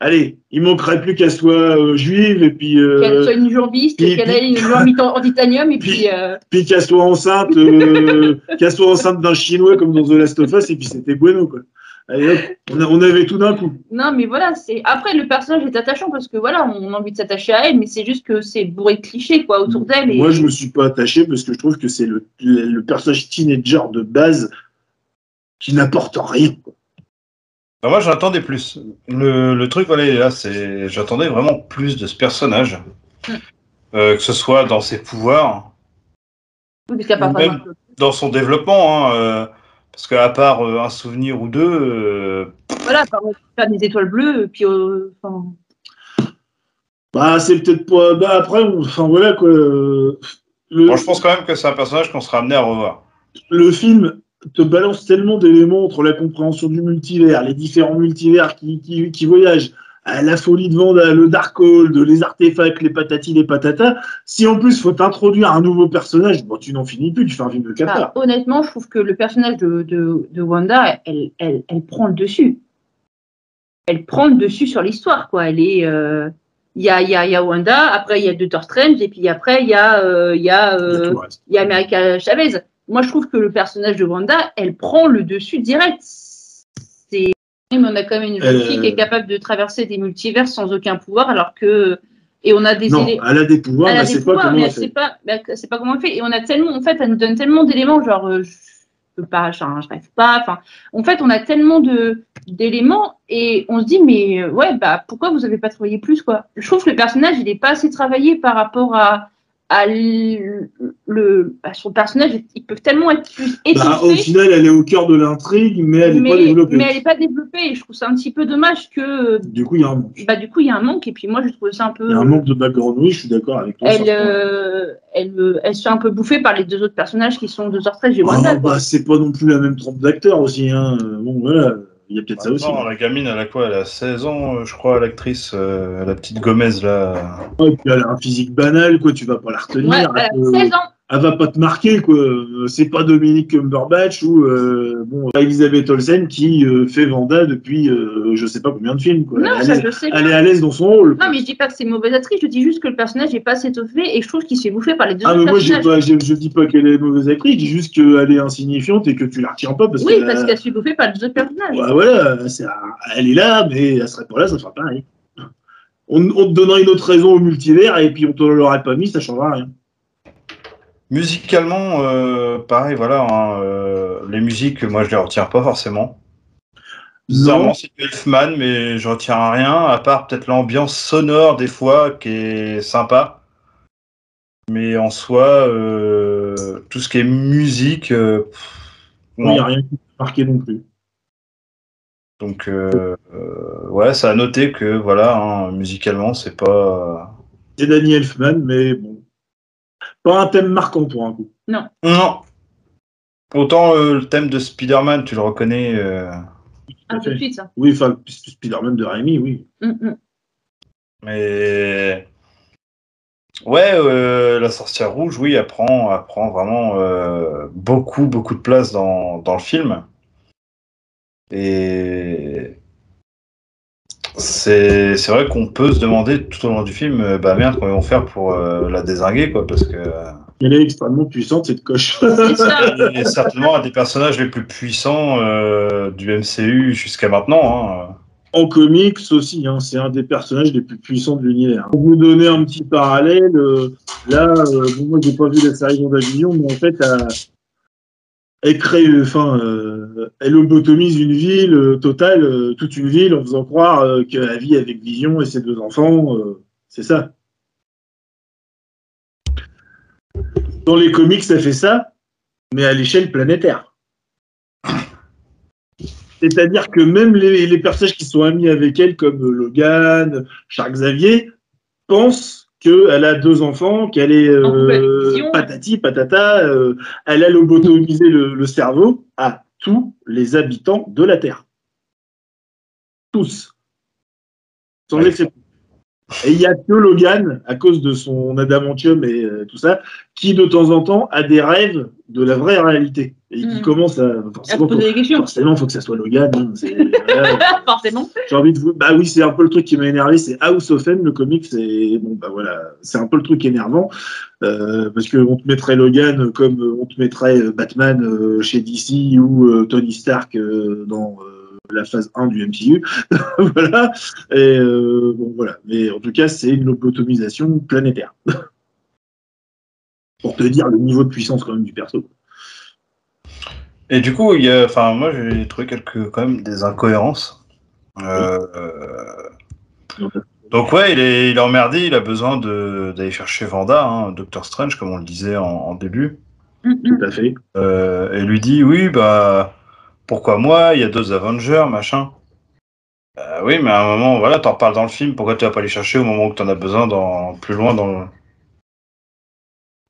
allez, il manquerait plus qu'elle soit juive et puis. Qu'elle soit une jambiste, qu'elle ait une jambe en titanium et puis. Puis qu'elle soit enceinte, d'un Chinois comme dans The Last of Us et puis c'était bueno, quoi. Allez hop, on avait tout d'un coup. Non, mais voilà, après le personnage est attachant parce que voilà, on a envie de s'attacher à elle, mais c'est juste que c'est bourré de clichés, quoi, autour d'elle. Moi, je me suis pas attaché parce que je trouve que c'est le personnage teenager de base qui n'apporte rien, quoi. Alors moi, j'attendais plus. Le truc, voilà, là, j'attendais vraiment plus de ce personnage. Que ce soit dans ses pouvoirs, oui, parce ou même dans son développement, hein, parce qu'à part un souvenir ou deux... Voilà, faire des étoiles bleues, puis... c'est peut-être pas... après, voilà, quoi. Bon, je pense quand même que c'est un personnage qu'on sera amené à revoir. Le film te balance tellement d'éléments entre la compréhension du multivers, les différents multivers qui voyagent, la folie de Vanda, le Darkhold, les artefacts, les patatis, les patatas. Si en plus, il faut t'introduire un nouveau personnage, bon, tu n'en finis plus, tu fais un film de 4 heures. Honnêtement, je trouve que le personnage de Wanda, elle prend le dessus. Elle prend le dessus sur l'histoire, quoi. Elle est... Il y a Wanda, après il y a Doctor Strange, et puis après il y a America Chavez. Moi, je trouve que le personnage de Wanda, elle prend le dessus direct. On a quand même une jeune fille qui est capable de traverser des multivers sans aucun pouvoir, alors que. Et on a des non, elle a des pouvoirs, mais elle sait pas comment elle fait. C'est pas comment elle fait. Et on a tellement, en fait, elle nous donne tellement d'éléments, genre, je peux pas, je rêve pas. Enfin, en fait, on a tellement d'éléments et on se dit, mais ouais, bah, pourquoi vous avez pas travaillé plus, quoi? Je trouve que le personnage, il est pas assez travaillé par rapport à son personnage. Ils peuvent tellement être plus étoffés. Au final, elle est au cœur de l'intrigue, mais elle n'est pas développée. Mais elle n'est pas développée et je trouve ça un petit peu dommage que. Du coup, il y a un manque. Du coup, il y a un manque et puis moi, je trouve ça un peu. Il y a un manque de background, oui, je suis d'accord avec toi. Elle se fait un peu bouffer par les deux autres personnages qui sont 2h13 et Wanda. C'est pas non plus la même trompe d'acteurs aussi. Hein. Bon, voilà. Il y a peut-être ça aussi. Non, la gamine, elle a quoi? Elle a 16 ans, je crois, l'actrice, la petite Gomez, là. Ouais, puis elle a un physique banal, quoi. Tu vas pas la retenir. Ouais, elle a 16 ans. Elle va pas te marquer, quoi. C'est pas Dominique Cumberbatch ou Elisabeth Olsen qui fait Wanda depuis je sais pas combien de films, quoi. Non, je sais pas. Elle est à l'aise dans son rôle. Non, mais je dis pas que c'est une mauvaise actrice, je dis juste que le personnage n'est pas assez étoffé et je trouve qu'il se fait bouffer par les deux autres personnages. Moi, je dis pas qu'elle est mauvaise actrice, je dis juste qu'elle est insignifiante et que tu la retiens pas parce qu'elle se fait bouffer par les autres personnages. Ouais, voilà, elle est là, mais elle serait pas là, ça ferait pareil. On te donnerait une autre raison au multivers et puis on te l'aurait pas mis, ça changera rien. Musicalement, pareil, voilà, hein, les musiques, moi je les retiens pas forcément. Bizarrement, c'est du Elfman, mais je retiens rien, à part peut-être l'ambiance sonore des fois qui est sympa. Mais en soi, tout ce qui est musique, il n'y a rien qui peut marquer non plus. Donc, ouais, ça a noté que, voilà, hein, musicalement, c'est pas. C'est Danny Elfman, mais bon. Pas un thème marquant pour un coup. Non. Non. Autant le thème de Spider-Man, tu le reconnais. Tout de suite, ça. Oui, enfin, Spider-Man de Raimi, oui. Mais. Ouais, la sorcière rouge, oui, elle prend vraiment beaucoup de place dans le film. Et. C'est vrai qu'on peut se demander tout au long du film, merde, comment ils vont faire pour la dézinguer, quoi, parce que. Elle est extrêmement puissante, cette coche. C'est ça. Et certainement un des personnages les plus puissants du MCU jusqu'à maintenant. Hein. En comics aussi, hein, c'est un des personnages les plus puissants de l'univers. Pour vous donner un petit parallèle, moi j'ai pas vu la série WandaVision, mais en fait, elle crée, elle lobotomise une ville totale, toute une ville, en faisant croire qu'elle vit avec Vision et ses deux enfants. C'est ça. Dans les comics, ça fait ça, mais à l'échelle planétaire. C'est-à-dire que même les personnages qui sont amis avec elle, comme Logan, Charles Xavier, pensent qu'elle a deux enfants, qu'elle est patati, patata, elle a lobotomisé le cerveau à tous les habitants de la Terre. Tous. Sans exception. Et il n'y a que Logan, à cause de son adamantium et tout ça, qui de temps en temps a des rêves de la vraie réalité. Et qui commence à se poser des questions. Forcément, il faut que ça soit Logan. Hein, forcément. J'ai envie de vous. Bah oui, c'est un peu le truc qui m'a énervé, c'est House of M, le comic. C'est c'est un peu le truc énervant. Parce qu'on te mettrait Logan comme on te mettrait Batman chez DC ou Tony Stark dans. La phase 1 du MCU. Voilà. Et voilà. Mais en tout cas, c'est une lobotomisation planétaire. Pour te dire le niveau de puissance quand même du perso. Et du coup, moi j'ai trouvé quand même des incohérences. Donc ouais, il est emmerdé, il a besoin d'aller chercher Wanda, hein, Doctor Strange, comme on le disait en début. Tout à fait. Et lui dit, oui, pourquoi moi? Il y a 2 Avengers, machin. Oui, mais à un moment, voilà, t'en reparles dans le film, pourquoi tu vas pas les chercher au moment où t'en as besoin plus loin dans le...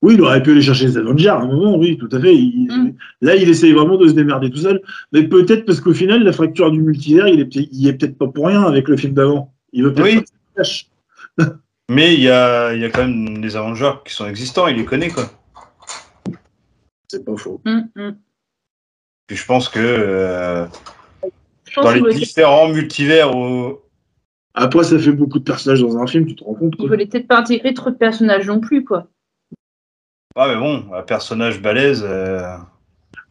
Oui, il aurait pu aller chercher les Avengers à un moment, oui, tout à fait. Là, il essaye vraiment de se démerder tout seul. Mais peut-être parce qu'au final, la fracture du multivers, il est peut-être pas pour rien avec le film d'avant. Il veut peut-être faire ça. Mais il y a quand même des Avengers qui sont existants, il les connaît, quoi. C'est pas faux. Puis je pense que dans les différents multivers Après, ça fait beaucoup de personnages dans un film, tu te rends compte, Ils quoi. voulaient peut-être pas intégrer trop de personnages non plus, quoi. Ah, mais bon, un personnage balèze.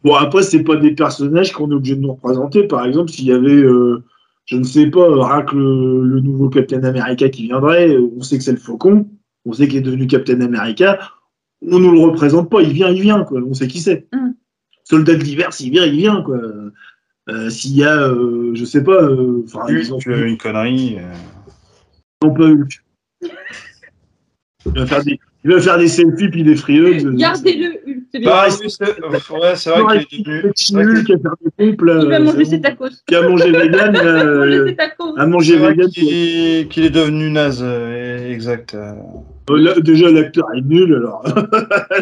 Bon, après, c'est pas des personnages qu'on est obligé de nous représenter. Par exemple, s'il y avait, je ne sais pas, rien que le nouveau Captain America qui viendrait, on sait que c'est le Faucon, on sait qu'il est devenu Captain America, on nous le représente pas, il vient, quoi. On sait qui c'est. Soldat de l'hiver, s'il vient, il vient, quoi. S'il y a, je sais pas, enfin, ils ont Hulk, une connerie. pas Hulk. Il va faire des selfies puis des free hugs. Gardez-le, Hulk, c'est bien. Bah, oui, c'est vrai qu'il est devenu. Hulk qui a fait des pompes, là, Il va manger c'est ses bon. tacos. Qui a mangé vegan, Il va manger ses tacos. a mangé C'est vrai vegan. qu'il est devenu naze, exact. Déjà, l'acteur est nul, alors.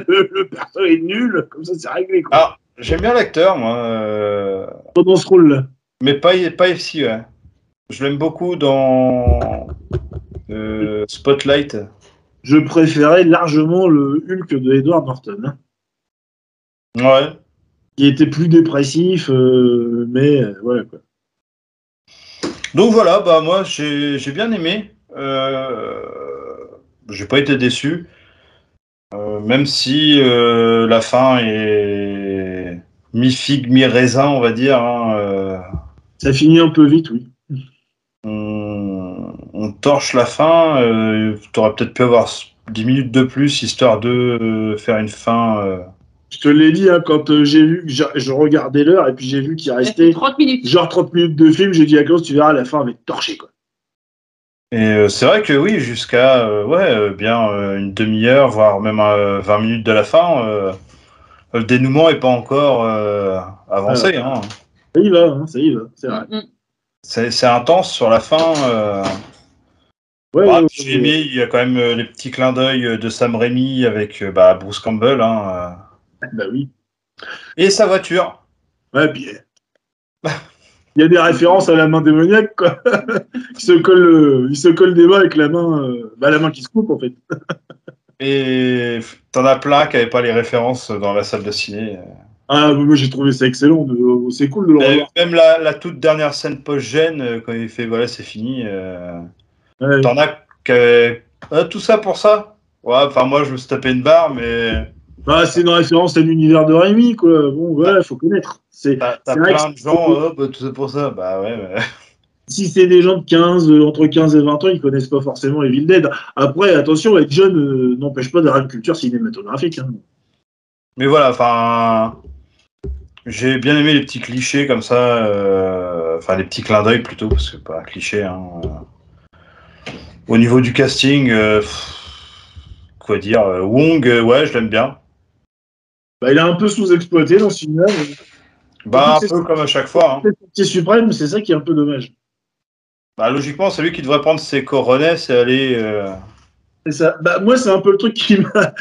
le perso est nul, comme ça, c'est réglé, quoi. Alors, j'aime bien l'acteur, moi. Pas dans ce rôle-là. Mais pas FC, ouais. Je l'aime beaucoup dans Spotlight. Je préférais largement le Hulk de Edward Norton, hein, Ouais. qui était plus dépressif, mais ouais, quoi. Donc voilà, bah moi j'ai bien aimé. J'ai pas été déçu. Même si la fin est mi-figue, mi-raisin, on va dire. Hein, Ça finit un peu vite, oui. on torche la fin. T'aurais peut-être pu avoir 10 minutes de plus, histoire de faire une fin. Je te l'ai dit, hein, quand j'ai vu que je regardais l'heure et puis j'ai vu qu'il restait 30 minutes. genre 30 minutes de film, j'ai dit à Klaus, tu verras, la fin va être torchée, quoi. Et c'est vrai que oui, jusqu'à bien une demi-heure, voire même 20 minutes de la fin, le dénouement n'est pas encore avancé. Hein. Ça y va, hein, ça y va, c'est vrai. C'est intense sur la fin. J'ai aimé, il y a quand même les petits clins d'œil de Sam Raimi avec Bruce Campbell. Hein, Bah oui. Et sa voiture. Ouais, puis il y a des références à la main démoniaque, quoi. il se colle des mains avec la main qui se coupe, en fait. Et t'en as plein qui n'avaient pas les références dans la salle de ciné. Ah, moi j'ai trouvé ça excellent. C'est cool de le revoir. Même la toute dernière scène post-gène, quand il fait voilà, c'est fini. Ouais. T'en as tout ça pour ça? Ouais, enfin, moi je me suis tapé une barre, mais. Bah, c'est une référence à l'univers de Raimi, quoi. Bon, ouais, faut connaître. T'as plein de gens, tout ça pour ça. Bah ouais, mais. Si c'est des gens entre 15 et 20 ans, ils connaissent pas forcément Evil Dead. Après, attention, être jeune n'empêche pas d'avoir une culture cinématographique. Hein. Mais voilà, enfin. J'ai bien aimé les petits clichés comme ça. Enfin, les petits clins d'œil plutôt, parce que pas un cliché. Hein, Au niveau du casting, quoi dire, Wong, ouais, je l'aime bien. Bah, il est un peu sous-exploité dans ce film-là. Un peu comme à chaque fois. Hein. C'est suprême, c'est ça qui est un peu dommage. Logiquement, c'est lui qui devrait prendre ses coronets et aller. C'est ça. Bah, moi, c'est un peu le truc qui m'a.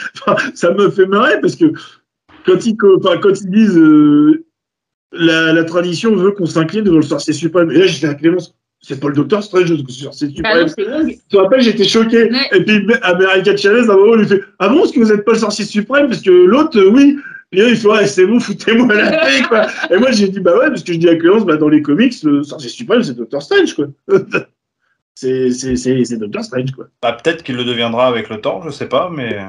Ça me fait marrer parce que quand ils disent la tradition veut qu'on s'incline devant le sorcier suprême. Et là, j'étais à Clémence. C'est pas le Docteur Strange, le sorcier suprême. Ah non, c'est Wong. Tu te rappelles, j'étais choqué. Ouais. Et puis, America Chavez, à un moment, il lui fait ah bon, est-ce que vous n'êtes pas le sorcier suprême? Parce que l'autre, oui. Et là, il fait ouais, c'est bon, foutez-moi la paix, quoi. Et moi, j'ai dit bah ouais, parce que je dis à Clémence, dans les comics, le sorcier suprême, c'est Doctor Strange, quoi. c'est Doctor Strange, quoi. Peut-être qu'il le deviendra avec le temps, je sais pas, mais.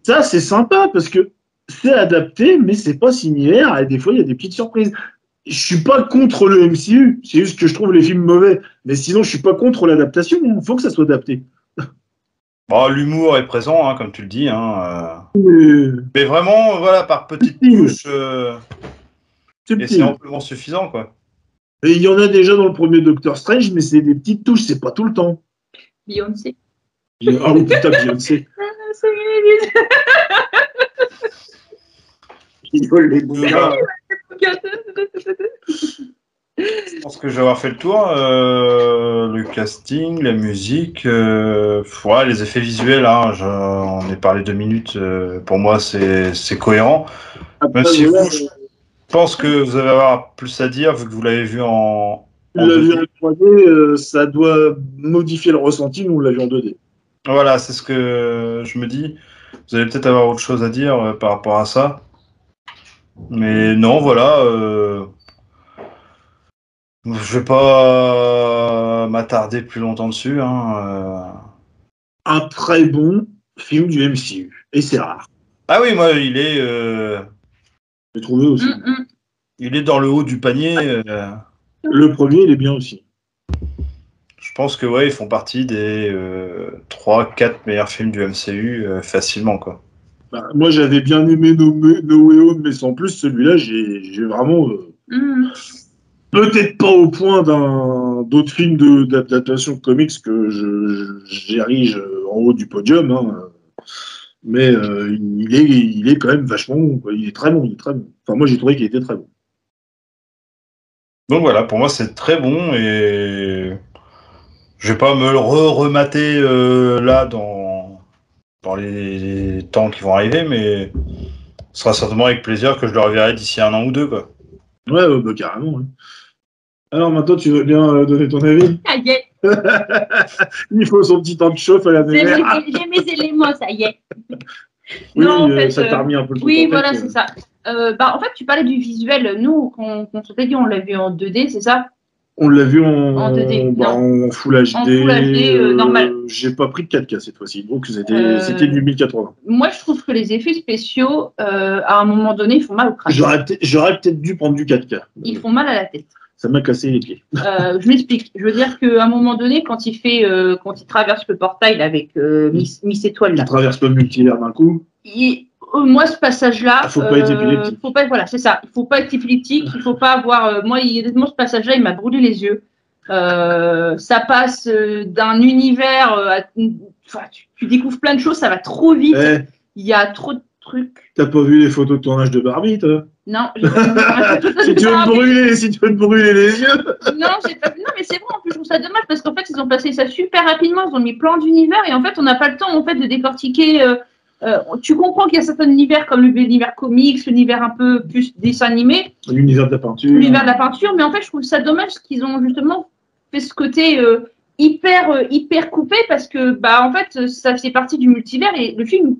Ça, c'est sympa parce que c'est adapté, mais c'est pas similaire. Et des fois, il y a des petites surprises. Je suis pas contre le MCU, c'est juste que je trouve les films mauvais. Mais sinon, je suis pas contre l'adaptation. Il faut que ça soit adapté. L'humour est présent, hein, comme tu le dis. Hein, Mais Mais vraiment, voilà, par petites touches. Et c'est amplement suffisant, quoi. Et il y en a déjà dans le premier Doctor Strange, mais c'est des petites touches, c'est pas tout le temps. Beyoncé. Ah oui, putain, Beyoncé. Il vole les bouquins. Je pense que je vais avoir fait le tour. Le casting, la musique, les effets visuels, hein, on est parlé 2 minutes. Pour moi, c'est cohérent. Après, Même si voilà, je pense que vous allez avoir plus à dire vu que vous l'avez vu en tu l'as vu 2D. en 3D, ça doit modifier le ressenti, nous on l'a vu en 2D. Voilà, c'est ce que je me dis. Vous allez peut-être avoir autre chose à dire par rapport à ça. Mais non, voilà. Je vais pas m'attarder plus longtemps dessus. Hein, Un très bon film du MCU. Et c'est rare. Ah oui, moi, il est... J'ai trouvé aussi. Il est dans le haut du panier. Le premier, il est bien aussi. Je pense que ouais, ils font partie des 3-4 meilleurs films du MCU facilement, quoi. Bah, moi, j'avais bien aimé No Way Home, mais sans plus, celui-là, j'ai vraiment... Peut-être pas au point d'autres films d'adaptation de comics que j'érige en haut du podium, hein. Mais il est quand même vachement bon, quoi. Il est très bon, il est très bon. Enfin, moi, j'ai trouvé qu'il était très bon. Donc voilà, pour moi, c'est très bon et je vais pas me le remater là dans les temps qui vont arriver, mais ce sera certainement avec plaisir que je le reverrai d'ici 1 an ou 2, quoi. Ouais, bah, carrément. Ouais. Alors maintenant, tu veux bien donner ton avis? Ça y est. Il faut son petit temps de chauffe à la maison. J'ai mes éléments, ça y est. Oui, non, en fait, ça t'a remis un peu le truc. Oui, voilà, c'est ça. En fait, tu parlais du visuel. Nous, quand on s'était dit, on l'a vu en 2D, c'est ça? On l'a vu en 2D, en Full HD. En Full HD, normal. J'ai pas pris de 4K cette fois-ci, donc c'était du 1080. Moi, je trouve que les effets spéciaux, à un moment donné, ils font mal au crâne. J'aurais peut-être dû prendre du 4K. Ils font mal à la tête. Ça m'a cassé les pieds. Je m'explique. Je veux dire qu'à un moment donné, quand il traverse le portail avec Miss Étoile, là. Il traverse le multivers d'un coup. Moi, ce passage-là, faut pas être épileptique. Voilà, c'est ça. Il faut pas être épileptique. Il faut pas avoir. Moi, honnêtement, ce passage-là, il m'a brûlé les yeux. Ça passe d'un univers. Tu découvres plein de choses. Ça va trop vite. Il y a trop de trucs. T'as pas vu les photos de tournage de Barbie, toi? Non, j'ai pas vu si tu veux te brûler les yeux. Non, j'ai pas vu. Non, mais c'est vrai. En plus, je trouve ça dommage parce qu'en fait, ils ont passé ça super rapidement. Ils ont mis plein d'univers et en fait, on n'a pas le temps en fait de décortiquer. Tu comprends qu'il y a certains univers comme l'univers comics, l'univers un peu plus dessin animé. L'univers de la peinture. L'univers de la peinture, mais en fait, je trouve ça dommage qu'ils ont justement fait ce côté hyper coupé parce que, en fait, ça fait partie du multivers et le film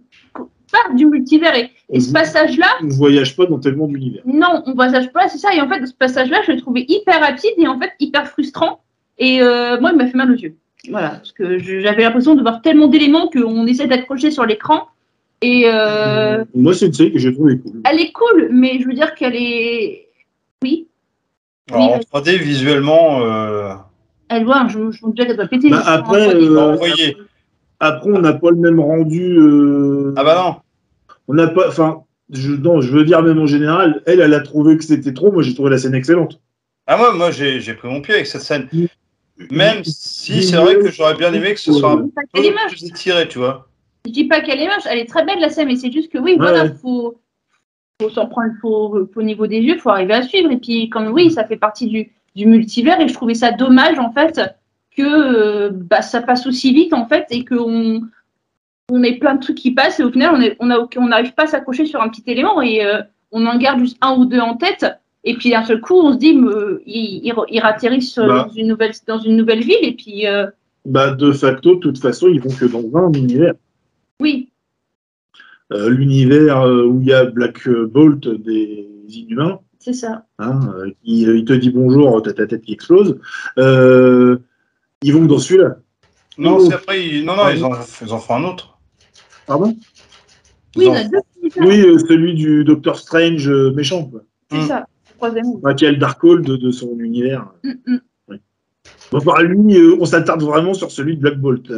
part du multivers et ce passage-là. On ne voyage pas dans tellement d'univers. Non, on ne voyage pas, c'est ça. Et en fait, ce passage-là, je l'ai trouvé hyper rapide et en fait hyper frustrant. Et moi, il m'a fait mal aux yeux. Voilà, parce que j'avais l'impression de voir tellement d'éléments qu'on essaie d'accrocher sur l'écran. Et moi, c'est une série que j'ai trouvée cool. Elle est cool, mais je veux dire qu'elle est. Oui. Alors, en 3D, visuellement. Elle voit, je me dis qu'elle doit péter. Après, on n'a pas le même rendu. Ah bah non. On n'a pas. Enfin, je veux dire, même en général, elle a trouvé que c'était trop. Moi, j'ai trouvé la scène excellente. Ah, moi j'ai pris mon pied avec cette scène. Même si c'est vrai que j'aurais bien aimé que ce soit un peu plus étiré, tu vois. Je dis pas qu'elle est moche, elle est très belle la scène, mais c'est juste que oui, voilà, faut s'en prendre au niveau des yeux, faut arriver à suivre. Et puis, comme oui, ça fait partie du multivers, et je trouvais ça dommage en fait que ça passe aussi vite en fait, et qu'on ait plein de trucs qui passent, et au final, on n'arrive pas à s'accrocher sur un petit élément, et on en garde juste un ou deux en tête. Et puis d'un seul coup, on se dit, ils atterrissent dans une nouvelle ville, et puis. De facto, de toute façon, ils vont que dans un univers. Oui. L'univers où il y a Black Bolt des Inhumains. C'est ça. Il te dit bonjour, t'as ta tête qui explose. Ils vont dans celui-là. Non, c'est après. Ils en font un autre. Pardon? Oui, il y en a deux. Celui du Doctor Strange méchant. C'est ça. Qui a le Darkhold de son univers. Oui. Lui, on s'attarde vraiment sur celui de Black Bolt.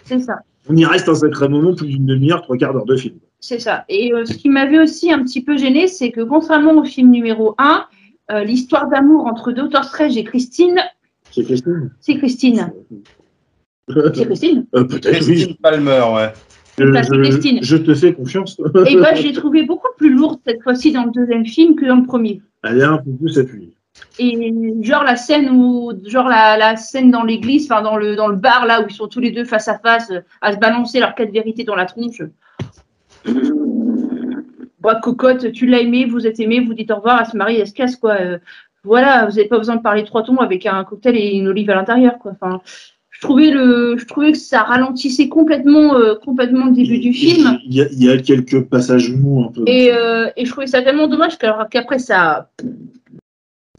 C'est ça. On y reste un sacré moment, plus d'une demi-heure, 3/4 d'heure de film. C'est ça. Et ce qui m'avait aussi un petit peu gêné, c'est que contrairement au film numéro 1, l'histoire d'amour entre Doctor Strange et Christine. C'est Christine? C'est Christine. C'est Christine? Peut-être, Christine Palmer, ouais. Je te fais confiance. Et je l'ai trouvé beaucoup plus lourde cette fois-ci dans le deuxième film que dans le premier. Elle est un peu plus appuyée. Et genre la scène la scène dans l'église, enfin dans le bar là où ils sont tous les deux face à face à se balancer leurs 4 vérités dans la tronche. Cocotte, tu l'as aimé, vous êtes aimé, vous dites au revoir, elle se marie, elle se casse quoi. Voilà, vous n'avez pas besoin de parler 3 tons avec un cocktail et une olive à l'intérieur quoi. Enfin, je trouvais que ça ralentissait complètement le début du film. Il y a quelques passages mous un peu. Et je trouvais ça tellement dommage qu'après ça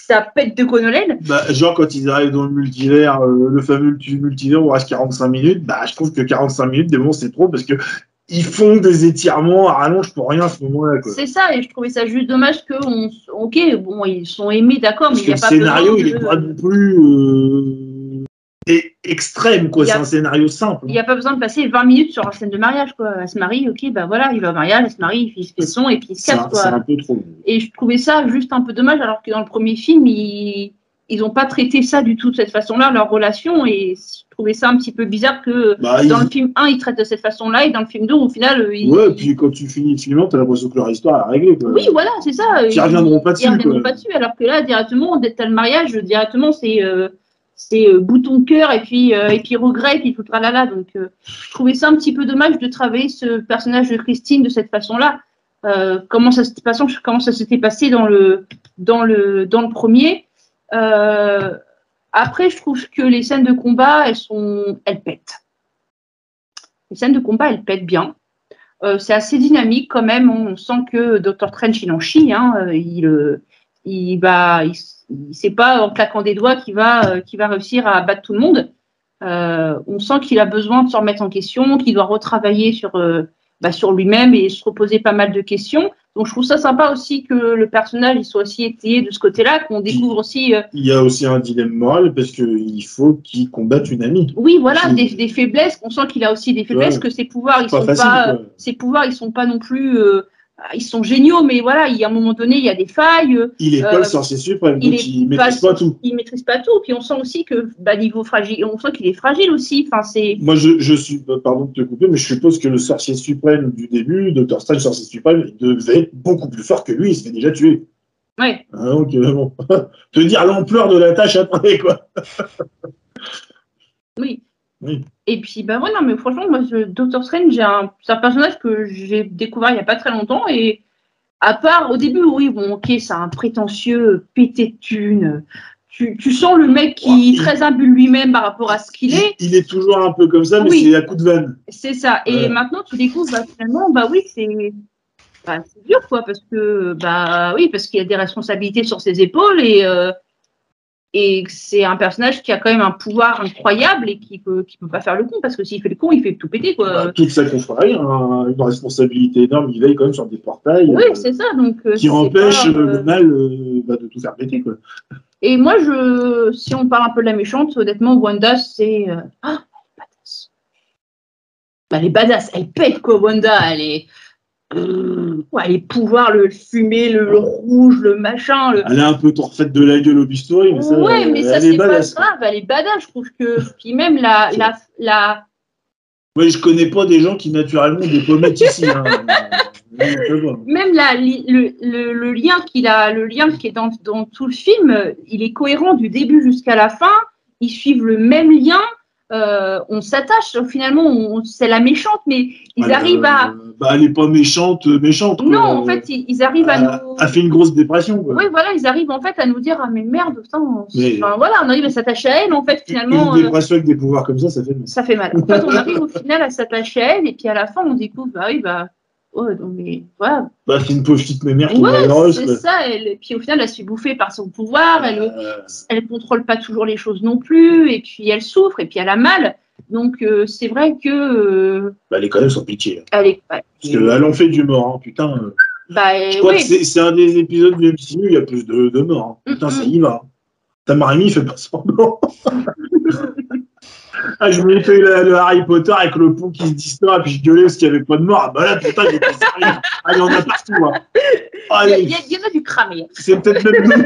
ça pète de Conolène. Bah, genre, quand ils arrivent dans le multivers, le fameux multivers où il reste 45 minutes, bah, je trouve que 45 minutes, des moments, c'est trop parce que ils font des étirements à rallonge pour rien à ce moment-là. C'est ça, et je trouvais ça juste dommage que, ok, bon, ils sont aimés, d'accord, mais il n'y a le pas scénario, il n'est pas non plus extrême, quoi. C'est un scénario simple. Il n'y a pas besoin de passer 20 minutes sur une scène de mariage, quoi. Elle se marie, ok, bah voilà, il va au mariage, elle se marie, il fait son, et puis il se casse, quoi. C'est un peu trop. Et je trouvais ça juste un peu dommage, alors que dans le premier film, ils n'ont pas traité ça du tout de cette façon-là, leur relation, et je trouvais ça un petit peu bizarre que dans le film 1, ils traitent de cette façon-là, et dans le film 2, au final... Ouais, et puis quand tu finis le film, tu as l'impression que leur histoire est réglée, quoi. Oui, voilà, c'est ça. Ils reviendront pas dessus. Ils reviendront pas dessus, alors que là, directement, dès que t'as le mariage, directement, c'est bouton cœur, et puis regret, et puis tout tralala. Donc, je trouvais ça un petit peu dommage de travailler ce personnage de Christine de cette façon-là. Comment ça s'était passé dans le premier. Après, je trouve que les scènes de combat, elles pètent. Les scènes de combat, elles pètent bien. C'est assez dynamique quand même. On sent que Dr. Trench, il en chie. Hein. C'est pas en claquant des doigts qu'il va réussir à battre tout le monde. On sent qu'il a besoin de se remettre en question, qu'il doit retravailler sur lui-même et se reposer pas mal de questions. Donc, je trouve ça sympa aussi que le personnage il soit aussi étayé de ce côté-là, qu'on découvre aussi... Il y a aussi un dilemme moral parce qu'il faut qu'il combatte une amie. Oui, voilà, des faiblesses. On sent qu'il a aussi des faiblesses, que ses pouvoirs, ils sont pas non plus... ils sont géniaux, mais voilà, il y a un moment donné, il y a des failles. Il n'est pas le sorcier suprême, donc il ne maîtrise pas tout. Il maîtrise pas tout. Puis on sent aussi que, niveau fragile, on sent qu'il est fragile aussi. Enfin, moi, je suis, pardon de te couper, mais je suppose que le sorcier suprême du début, Dr. Strange, sorcier suprême, il devait être beaucoup plus fort que lui. Il se fait déjà tuer. Ouais. Hein, donc, bon, te dire l'ampleur de la tâche après, quoi. Oui. Et puis, non, mais franchement, moi, Dr. Strange, c'est un personnage que j'ai découvert il n'y a pas très longtemps. Et à part, au début, oui, bon, ok, c'est un prétentieux, pété de thunes. Tu sens le mec qui est très imbu de lui-même par rapport à ce qu'il est. Il est toujours un peu comme ça, mais c'est à coup de vanne. C'est ça. Et maintenant, tu découvres, finalement, oui, c'est dur, quoi, parce que, parce qu'il y a des responsabilités sur ses épaules et c'est un personnage qui a quand même un pouvoir incroyable et qui peut pas faire le con, parce que s'il fait le con, il fait tout péter, quoi. Toute sa confrérie, une responsabilité énorme, il veille quand même sur des portails. Oui, c'est ça. Donc, qui empêche le mal de tout faire péter, quoi. Et moi, si on parle un peu de la méchante, honnêtement, Wanda, c'est... elle est badass. Elle est badass, elle pète, quoi, Wanda, elle est... les pouvoirs, le fumée, le rouge, le machin. Elle est un peu refaite de la gueule au bistouri, mais ça, mais ça, c'est pas grave, elle est badass, je trouve que. Puis même la. Moi, je connais pas des gens qui naturellement dépommettent ici. Hein. Même le lien qu'il a, le lien qui est dans tout le film, il est cohérent du début jusqu'à la fin. Ils suivent le même lien. On s'attache, finalement, c'est la méchante, mais ils arrivent à... elle n'est pas méchante. Quoi. Non, en fait, ils arrivent à nous... Elle fait une grosse dépression. Quoi. Oui, voilà, ils arrivent en fait à nous dire, ah mais merde, putain, voilà, on arrive à s'attacher à elle, en fait, finalement... Une dépression avec des pouvoirs comme ça fait mal. Ça fait mal. En fait, on arrive au final à s'attacher à elle, et puis à la fin, on découvre, ouais, non, mais voilà. C'est une pauvre petite mémère qui est malheureuse. C'est ça. Puis au final, elle se fait bouffer par son pouvoir. Elle contrôle pas toujours les choses non plus. Et puis elle souffre. Et puis elle a mal. Donc c'est vrai que. Elle est quand même sans pitié. Parce qu'elle en fait du mort. Hein, putain. Je crois que c'est un des épisodes du MCU où il y a plus de morts. Hein. Putain, ça y va. Sam Raimi fait pas semblant. Je me fais le Harry Potter avec le pont qui se distord et puis je gueulais parce qu'il n'y avait pas de mort. Là, putain, j'étais sérieux. Il y en a partout. Hein. Il y en a du cramé. C'est peut-être même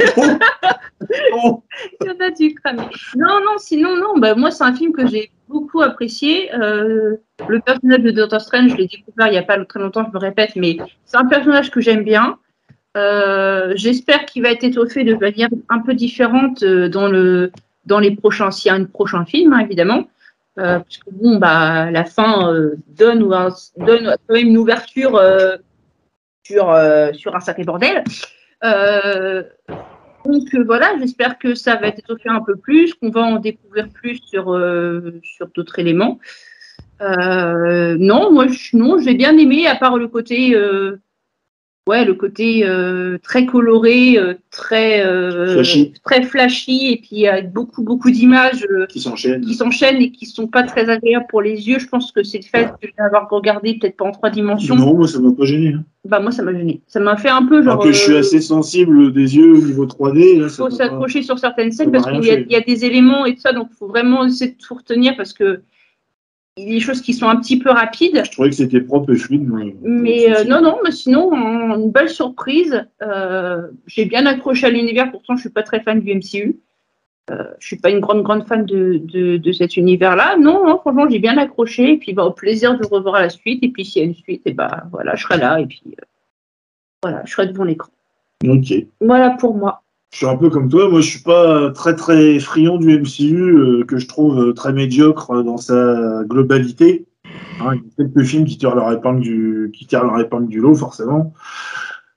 non. Il y en a du cramé. Non. Moi, c'est un film que j'ai beaucoup apprécié. Le personnage de Doctor Strange, je l'ai découvert il n'y a pas très longtemps, je me répète, mais c'est un personnage que j'aime bien. J'espère qu'il va être étoffé de manière un peu différente dans les prochains, s'il y a un prochain film, hein, évidemment. Parce que la fin donne quand même une ouverture sur un sacré bordel. Donc voilà, j'espère que ça va être étoffé un peu plus, qu'on va en découvrir plus sur d'autres éléments. Non, j'ai bien aimé, à part le côté ouais, le côté très coloré, très flashy, et puis avec beaucoup d'images qui s'enchaînent et qui sont pas très agréables pour les yeux. Je pense que c'est le fait d'avoir regardé peut-être pas en 3 dimensions. Non, moi ça m'a pas gêné. Hein. Bah moi ça m'a gêné. Ça m'a fait un peu genre. Alors que je suis assez sensible des yeux au niveau 3D. Il faut s'accrocher sur certaines scènes parce qu'il y a des éléments et tout ça, donc il faut vraiment essayer de tout retenir parce que il y a des choses qui sont un petit peu rapides. Je trouvais que c'était propre et fluide. Mais non, mais sinon, une belle surprise. J'ai bien accroché à l'univers, pourtant je suis pas très fan du MCU. Je suis pas une grande fan de cet univers-là. Non, franchement, j'ai bien accroché. Et puis, au plaisir de revoir la suite. Et puis, s'il y a une suite, et voilà, je serai là. Et puis, voilà, je serai devant l'écran. Ok. Voilà pour moi. Je suis un peu comme toi. Moi, je suis pas très friand du MCU, que je trouve très médiocre dans sa globalité. Hein, il y a quelques films qui tirent leur épingle du lot, forcément.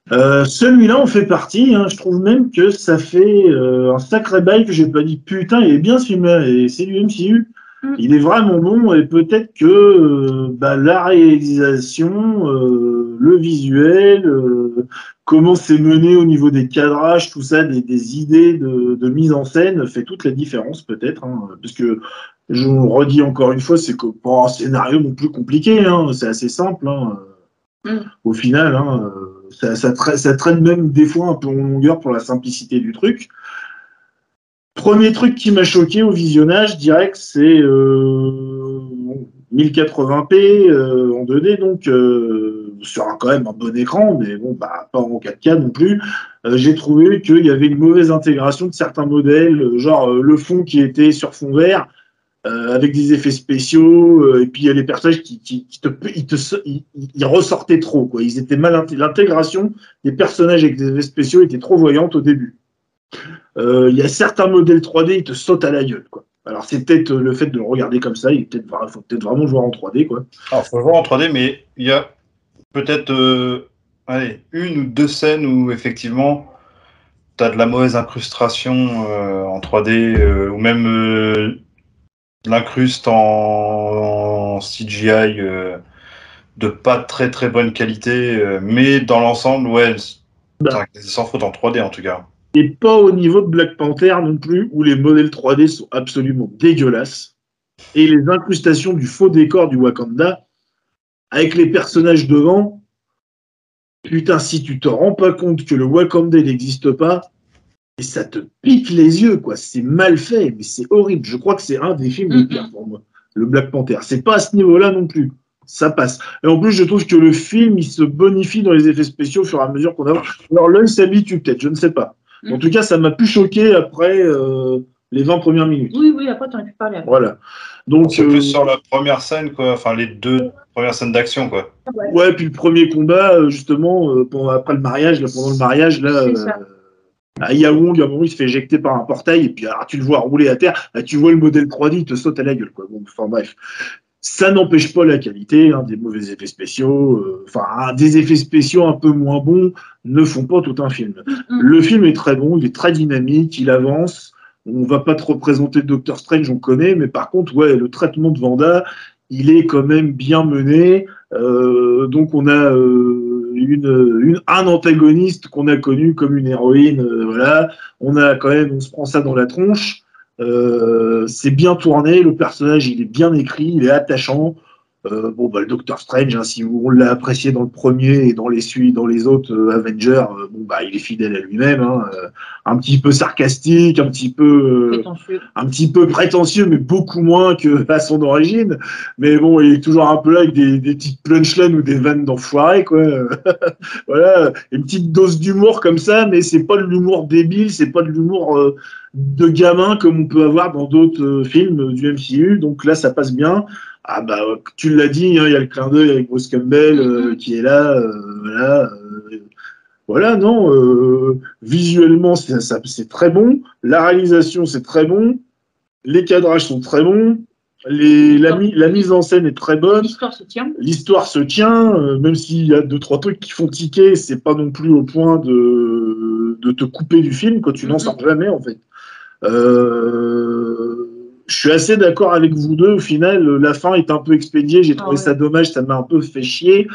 Celui-là en fait partie, hein, je trouve même que ça fait un sacré bail que j'ai pas dit putain, il est bien ce film-là, et c'est du MCU. Il est vraiment bon, et peut-être que la réalisation, le visuel, comment c'est mené au niveau des cadrages, tout ça, des idées de mise en scène fait toute la différence peut-être, hein, parce que je vous redis encore une fois, c'est que pas un scénario non plus compliqué, hein, c'est assez simple. Hein, au final, hein, ça traîne même des fois un peu en longueur pour la simplicité du truc. Premier truc qui m'a choqué au visionnage, je dirais que c'est 1080p en 2D, donc sur quand même un bon écran, mais bon, pas en 4K non plus. J'ai trouvé qu'il y avait une mauvaise intégration de certains modèles, genre le fond qui était sur fond vert, avec des effets spéciaux, et puis il y a les personnages qui ressortaient trop, quoi. Ils étaient mal l'intégration des personnages avec des effets spéciaux était trop voyante au début. Il y a certains modèles 3D, ils te sautent à la gueule, quoi. Alors c'est peut-être le fait de le regarder comme ça, il faut peut-être vraiment le voir en 3D, quoi. Alors faut le voir en 3D, mais il y a peut-être une ou deux scènes où effectivement tu as de la mauvaise incrustation en 3D, ou même l'incruste en CGI de pas très bonne qualité, mais dans l'ensemble, ouais, c'est sans faute en 3D en tout cas. Et pas au niveau de Black Panther non plus, où les modèles 3D sont absolument dégueulasses. Et les incrustations du faux décor du Wakanda, avec les personnages devant, putain, si tu te rends pas compte que le Wakanda n'existe pas, et ça te pique les yeux, quoi. C'est mal fait, mais c'est horrible. Je crois que c'est un des films les pires pour moi, le Black Panther. C'est pas à ce niveau-là non plus. Ça passe. Et en plus, je trouve que le film, il se bonifie dans les effets spéciaux au fur et à mesure qu'on avance. Alors l'œil s'habitue peut-être, je ne sais pas. En tout cas, ça m'a plus choqué après les 20 premières minutes. Oui, après, tu en as pu parler. Après. Voilà. Donc, c'est plus sur la première scène, quoi. Enfin, les deux premières scènes d'action, quoi. Ouais, puis le premier combat, justement, après le mariage, pendant le mariage, là, Yaoung, à un moment, il se fait éjecter par un portail, et puis alors, tu le vois rouler à terre, là, tu vois le modèle 3D, il te saute à la gueule, quoi. Bon, enfin bref. Ça n'empêche pas la qualité, hein, des mauvais effets spéciaux, des effets spéciaux un peu moins bons ne font pas tout un film. Le film est très bon, il est très dynamique, il avance. On va pas te représenter Doctor Strange, on connaît, mais par contre, ouais, le traitement de Wanda, il est quand même bien mené. Donc on a un antagoniste qu'on a connu comme une héroïne, voilà. On se prend ça dans la tronche. C'est bien tourné, le personnage il est bien écrit, il est attachant. Le Doctor Strange, hein, si on l'a apprécié dans le premier et dans les autres Avengers, il est fidèle à lui-même, hein, un petit peu sarcastique, un petit peu prétentieux, mais beaucoup moins que à son origine. Mais bon, il est toujours un peu là avec des petites punchlines ou des vannes d'enfoiré, quoi. Voilà, une petite dose d'humour comme ça, mais c'est pas de l'humour débile, c'est pas de l'humour de gamin comme on peut avoir dans d'autres films du MCU. Donc là, ça passe bien. Ah tu l'as dit, hein, il y a le clin d'œil avec Bruce Campbell qui est là. Voilà, non. Visuellement, c'est très bon. La réalisation, c'est très bon. Les cadrages sont très bons. La mise en scène est très bonne. L'histoire se tient. Même s'il y a 2-3 trucs qui font tiquer, c'est pas non plus au point de te couper du film, quand tu n'en sors jamais, en fait. Je je suis assez d'accord avec vous deux. Au final, la fin est un peu expédiée. J'ai trouvé ça dommage. Ça m'a un peu fait chier.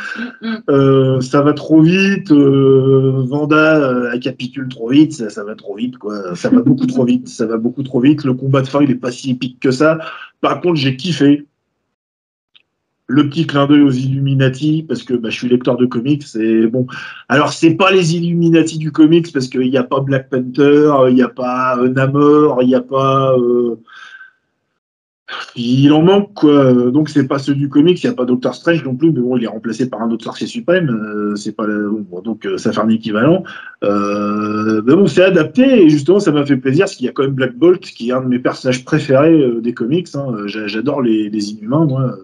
Ça va trop vite. Vanda, elle capitule trop vite. Ça va trop vite, quoi. Ça va beaucoup trop vite. Ça va beaucoup trop vite. Le combat de fin, il est pas si épique que ça. Par contre, j'ai kiffé le petit clin d'œil aux Illuminati, parce que je suis lecteur de comics, et bon. Alors, c'est pas les Illuminati du comics, parce qu'il n'y a pas Black Panther, il n'y a pas Namor, il n'y a pas... il en manque, quoi. Donc, c'est pas ceux du comics, il n'y a pas Doctor Strange non plus, mais bon, il est remplacé par un autre sorcier suprême, c'est pas bon, donc ça fait un équivalent. Mais bon, c'est adapté, et justement, ça m'a fait plaisir, parce qu'il y a quand même Black Bolt, qui est un de mes personnages préférés des comics. Hein. J'adore les Inhumains, moi.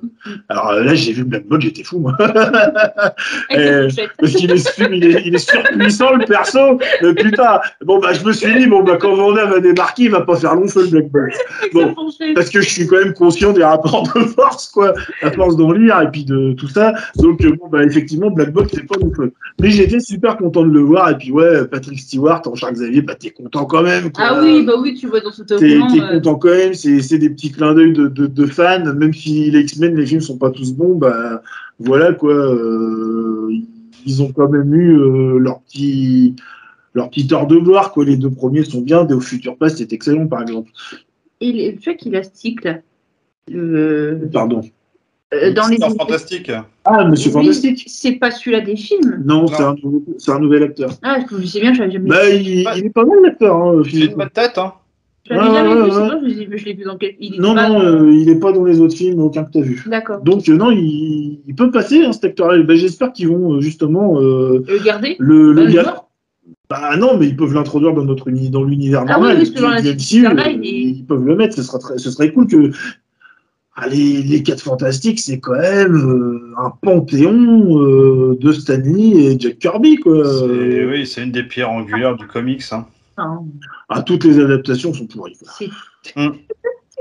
Alors là, j'ai vu Black Bolt, j'étais fou, moi. Parce qu'il est surpuissant, le perso. Putain, bon, je me suis dit, quand Vanda va débarquer, il va pas faire long feu, le Black Bolt. Bon, parce que je suis quand même conscient des rapports de force, quoi, à force d'en lire et puis de tout ça. Donc, effectivement, Black Bolt, c'est pas mon feu. Mais j'étais super content de le voir. Et puis, ouais, Patrick Stewart en Charles Xavier, t'es content quand même, quoi. Ah oui, tu vois dans ce T'es content quand même. C'est des petits clins d'œil de fans. Même si les X-Men, les films sont pas tous bons, voilà, quoi. Ils ont quand même eu leur petit heure de gloire, quoi. Les deux premiers sont bien. Day of Future Past c'est excellent, par exemple. Et le fait qu'il a stick, Pardon. Dans les Fantastique. Ah, Monsieur Fantastique. C'est pas celui-là des films. Non. C'est un nouvel acteur. Ah, je sais bien, je l'avais jamais vu. Il est pas mal, l'acteur. Hein, il a une bonne tête, hein. Je l'avais jamais vu, c'est pas, je l'ai vu dans quel... il est pas dans les autres films, aucun que tu as vu. D'accord. Donc, non, il peut passer, hein, cet acteur-là. J'espère qu'ils vont, justement... le garder le garder. Non, mais ils peuvent l'introduire dans l'univers normal. Oui, dans la ils peuvent le mettre, ce serait cool que... les 4 Fantastiques, c'est quand même un panthéon de Stan Lee et Jack Kirby, quoi. Oui, c'est une des pierres angulaires du comics. Hein. Toutes les adaptations sont pourries.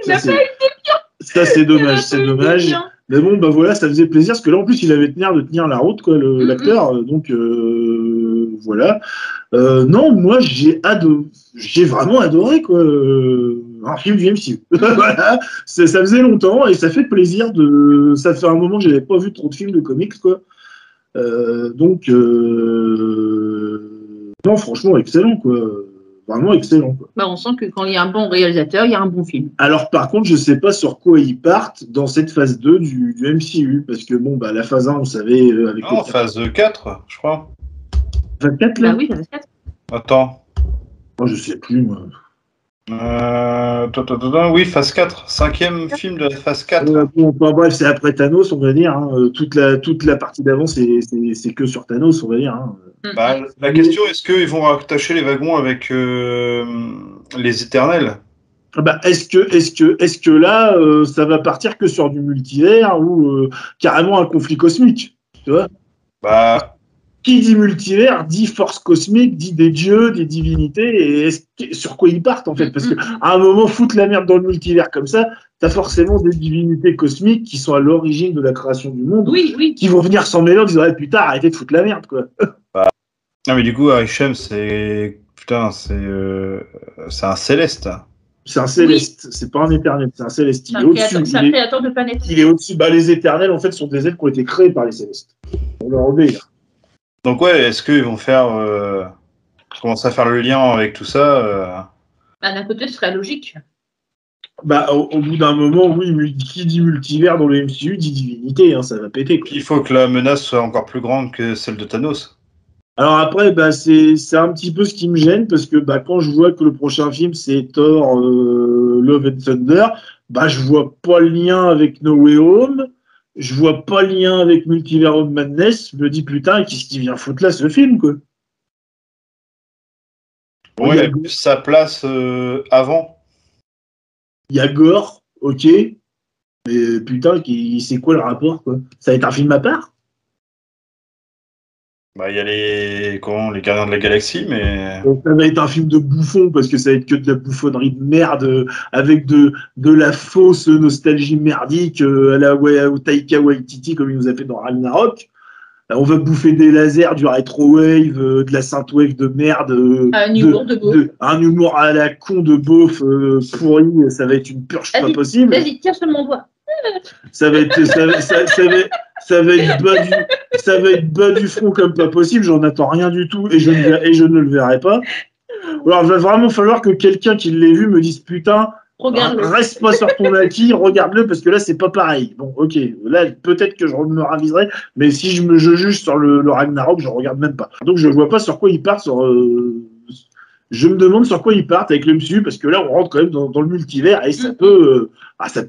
Ça, c'est dommage. Mais bon, voilà, ça faisait plaisir, parce que là, en plus, il avait de tenir la route, quoi, l'acteur. Donc, voilà. Non, moi, j'ai vraiment adoré, quoi. Un film du MCU. Voilà. Ça faisait longtemps, et ça fait plaisir ça fait un moment que j'avais pas vu trop de films de comics, quoi. Donc, non, franchement, excellent, quoi. Vraiment excellent, quoi. On sent que quand il y a un bon réalisateur, il y a un bon film. Alors, par contre, je sais pas sur quoi ils partent dans cette phase 2 du MCU, parce que, la phase 1, on savait... Non, phase 4, je crois. Phase 4, là oui, phase 4. Attends. Moi, je sais plus, moi. Oui, phase 4. 5e film de la phase 4. Bref, c'est après Thanos, on va dire. Hein. Toute la partie d'avant, c'est que sur Thanos, on va dire. Hein. La question, est-ce qu'ils vont rattacher les wagons avec les Éternels ? Est-ce que là, ça va partir que sur du multivers ou carrément un conflit cosmique, tu vois ? Qui dit multivers dit force cosmique, dit des dieux, des divinités, et sur quoi ils partent, en fait ? Parce qu'à un moment, foutre la merde dans le multivers comme ça, t'as forcément des divinités cosmiques qui sont à l'origine de la création du monde, qui vont venir s'en mêler en disant « putain, arrêtez de foutre la merde, quoi !» Non, mais du coup, Arishem, c'est un céleste. C'est un céleste, c'est pas un éternel, c'est un céleste. Il est au-dessus. C'est un créateur de planète. Il est au-dessus. Les éternels, en fait, sont des êtres qui ont été créés par les célestes. On leur obéir. Donc, ouais, est-ce qu'ils vont commencer à faire le lien avec tout ça D'un côté, ce serait logique. Au bout d'un moment, oui, qui dit multivers dans le MCU dit divinité, hein, ça va péter, quoi. Il faut que la menace soit encore plus grande que celle de Thanos. Alors après, c'est un petit peu ce qui me gêne, parce que quand je vois que le prochain film, c'est Thor Love and Thunder, je vois pas le lien avec No Way Home, je vois pas le lien avec Multiverse of Madness, je me dis, putain, qu'est-ce qui vient foutre là, ce film, quoi. Bon, il a plus sa place avant. Il y a Gore, ok, mais putain, c'est quoi le rapport, quoi ? Ça va être un film à part ? Il y a les Gardiens de la Galaxie, mais... Donc, ça va être un film de bouffon, parce que ça va être que de la bouffonnerie de merde, avec de la fausse nostalgie merdique à la Taika Waititi, comme il nous a fait dans Ragnarok. On va bouffer des lasers, du retrowave, de la synthwave de merde, Un humour de beauf. un humour à la con de beauf pourri, ça va être une purge pas possible. Vas-y, tire sur mon doigt. Ça va être bas du front comme pas possible, j'en attends rien du tout et je ne le verrai pas. Alors il va vraiment falloir que quelqu'un qui l'ait vu me dise putain, Regarde-le. reste pas sur ton acquis, regarde-le parce que là c'est pas pareil. Bon ok, là peut-être que je me raviserai, mais si je juge sur le Ragnarok, je regarde même pas. Donc je vois pas sur quoi ils partent je me demande sur quoi ils partent avec le MCU, parce que là, on rentre quand même dans le multivers et ça peut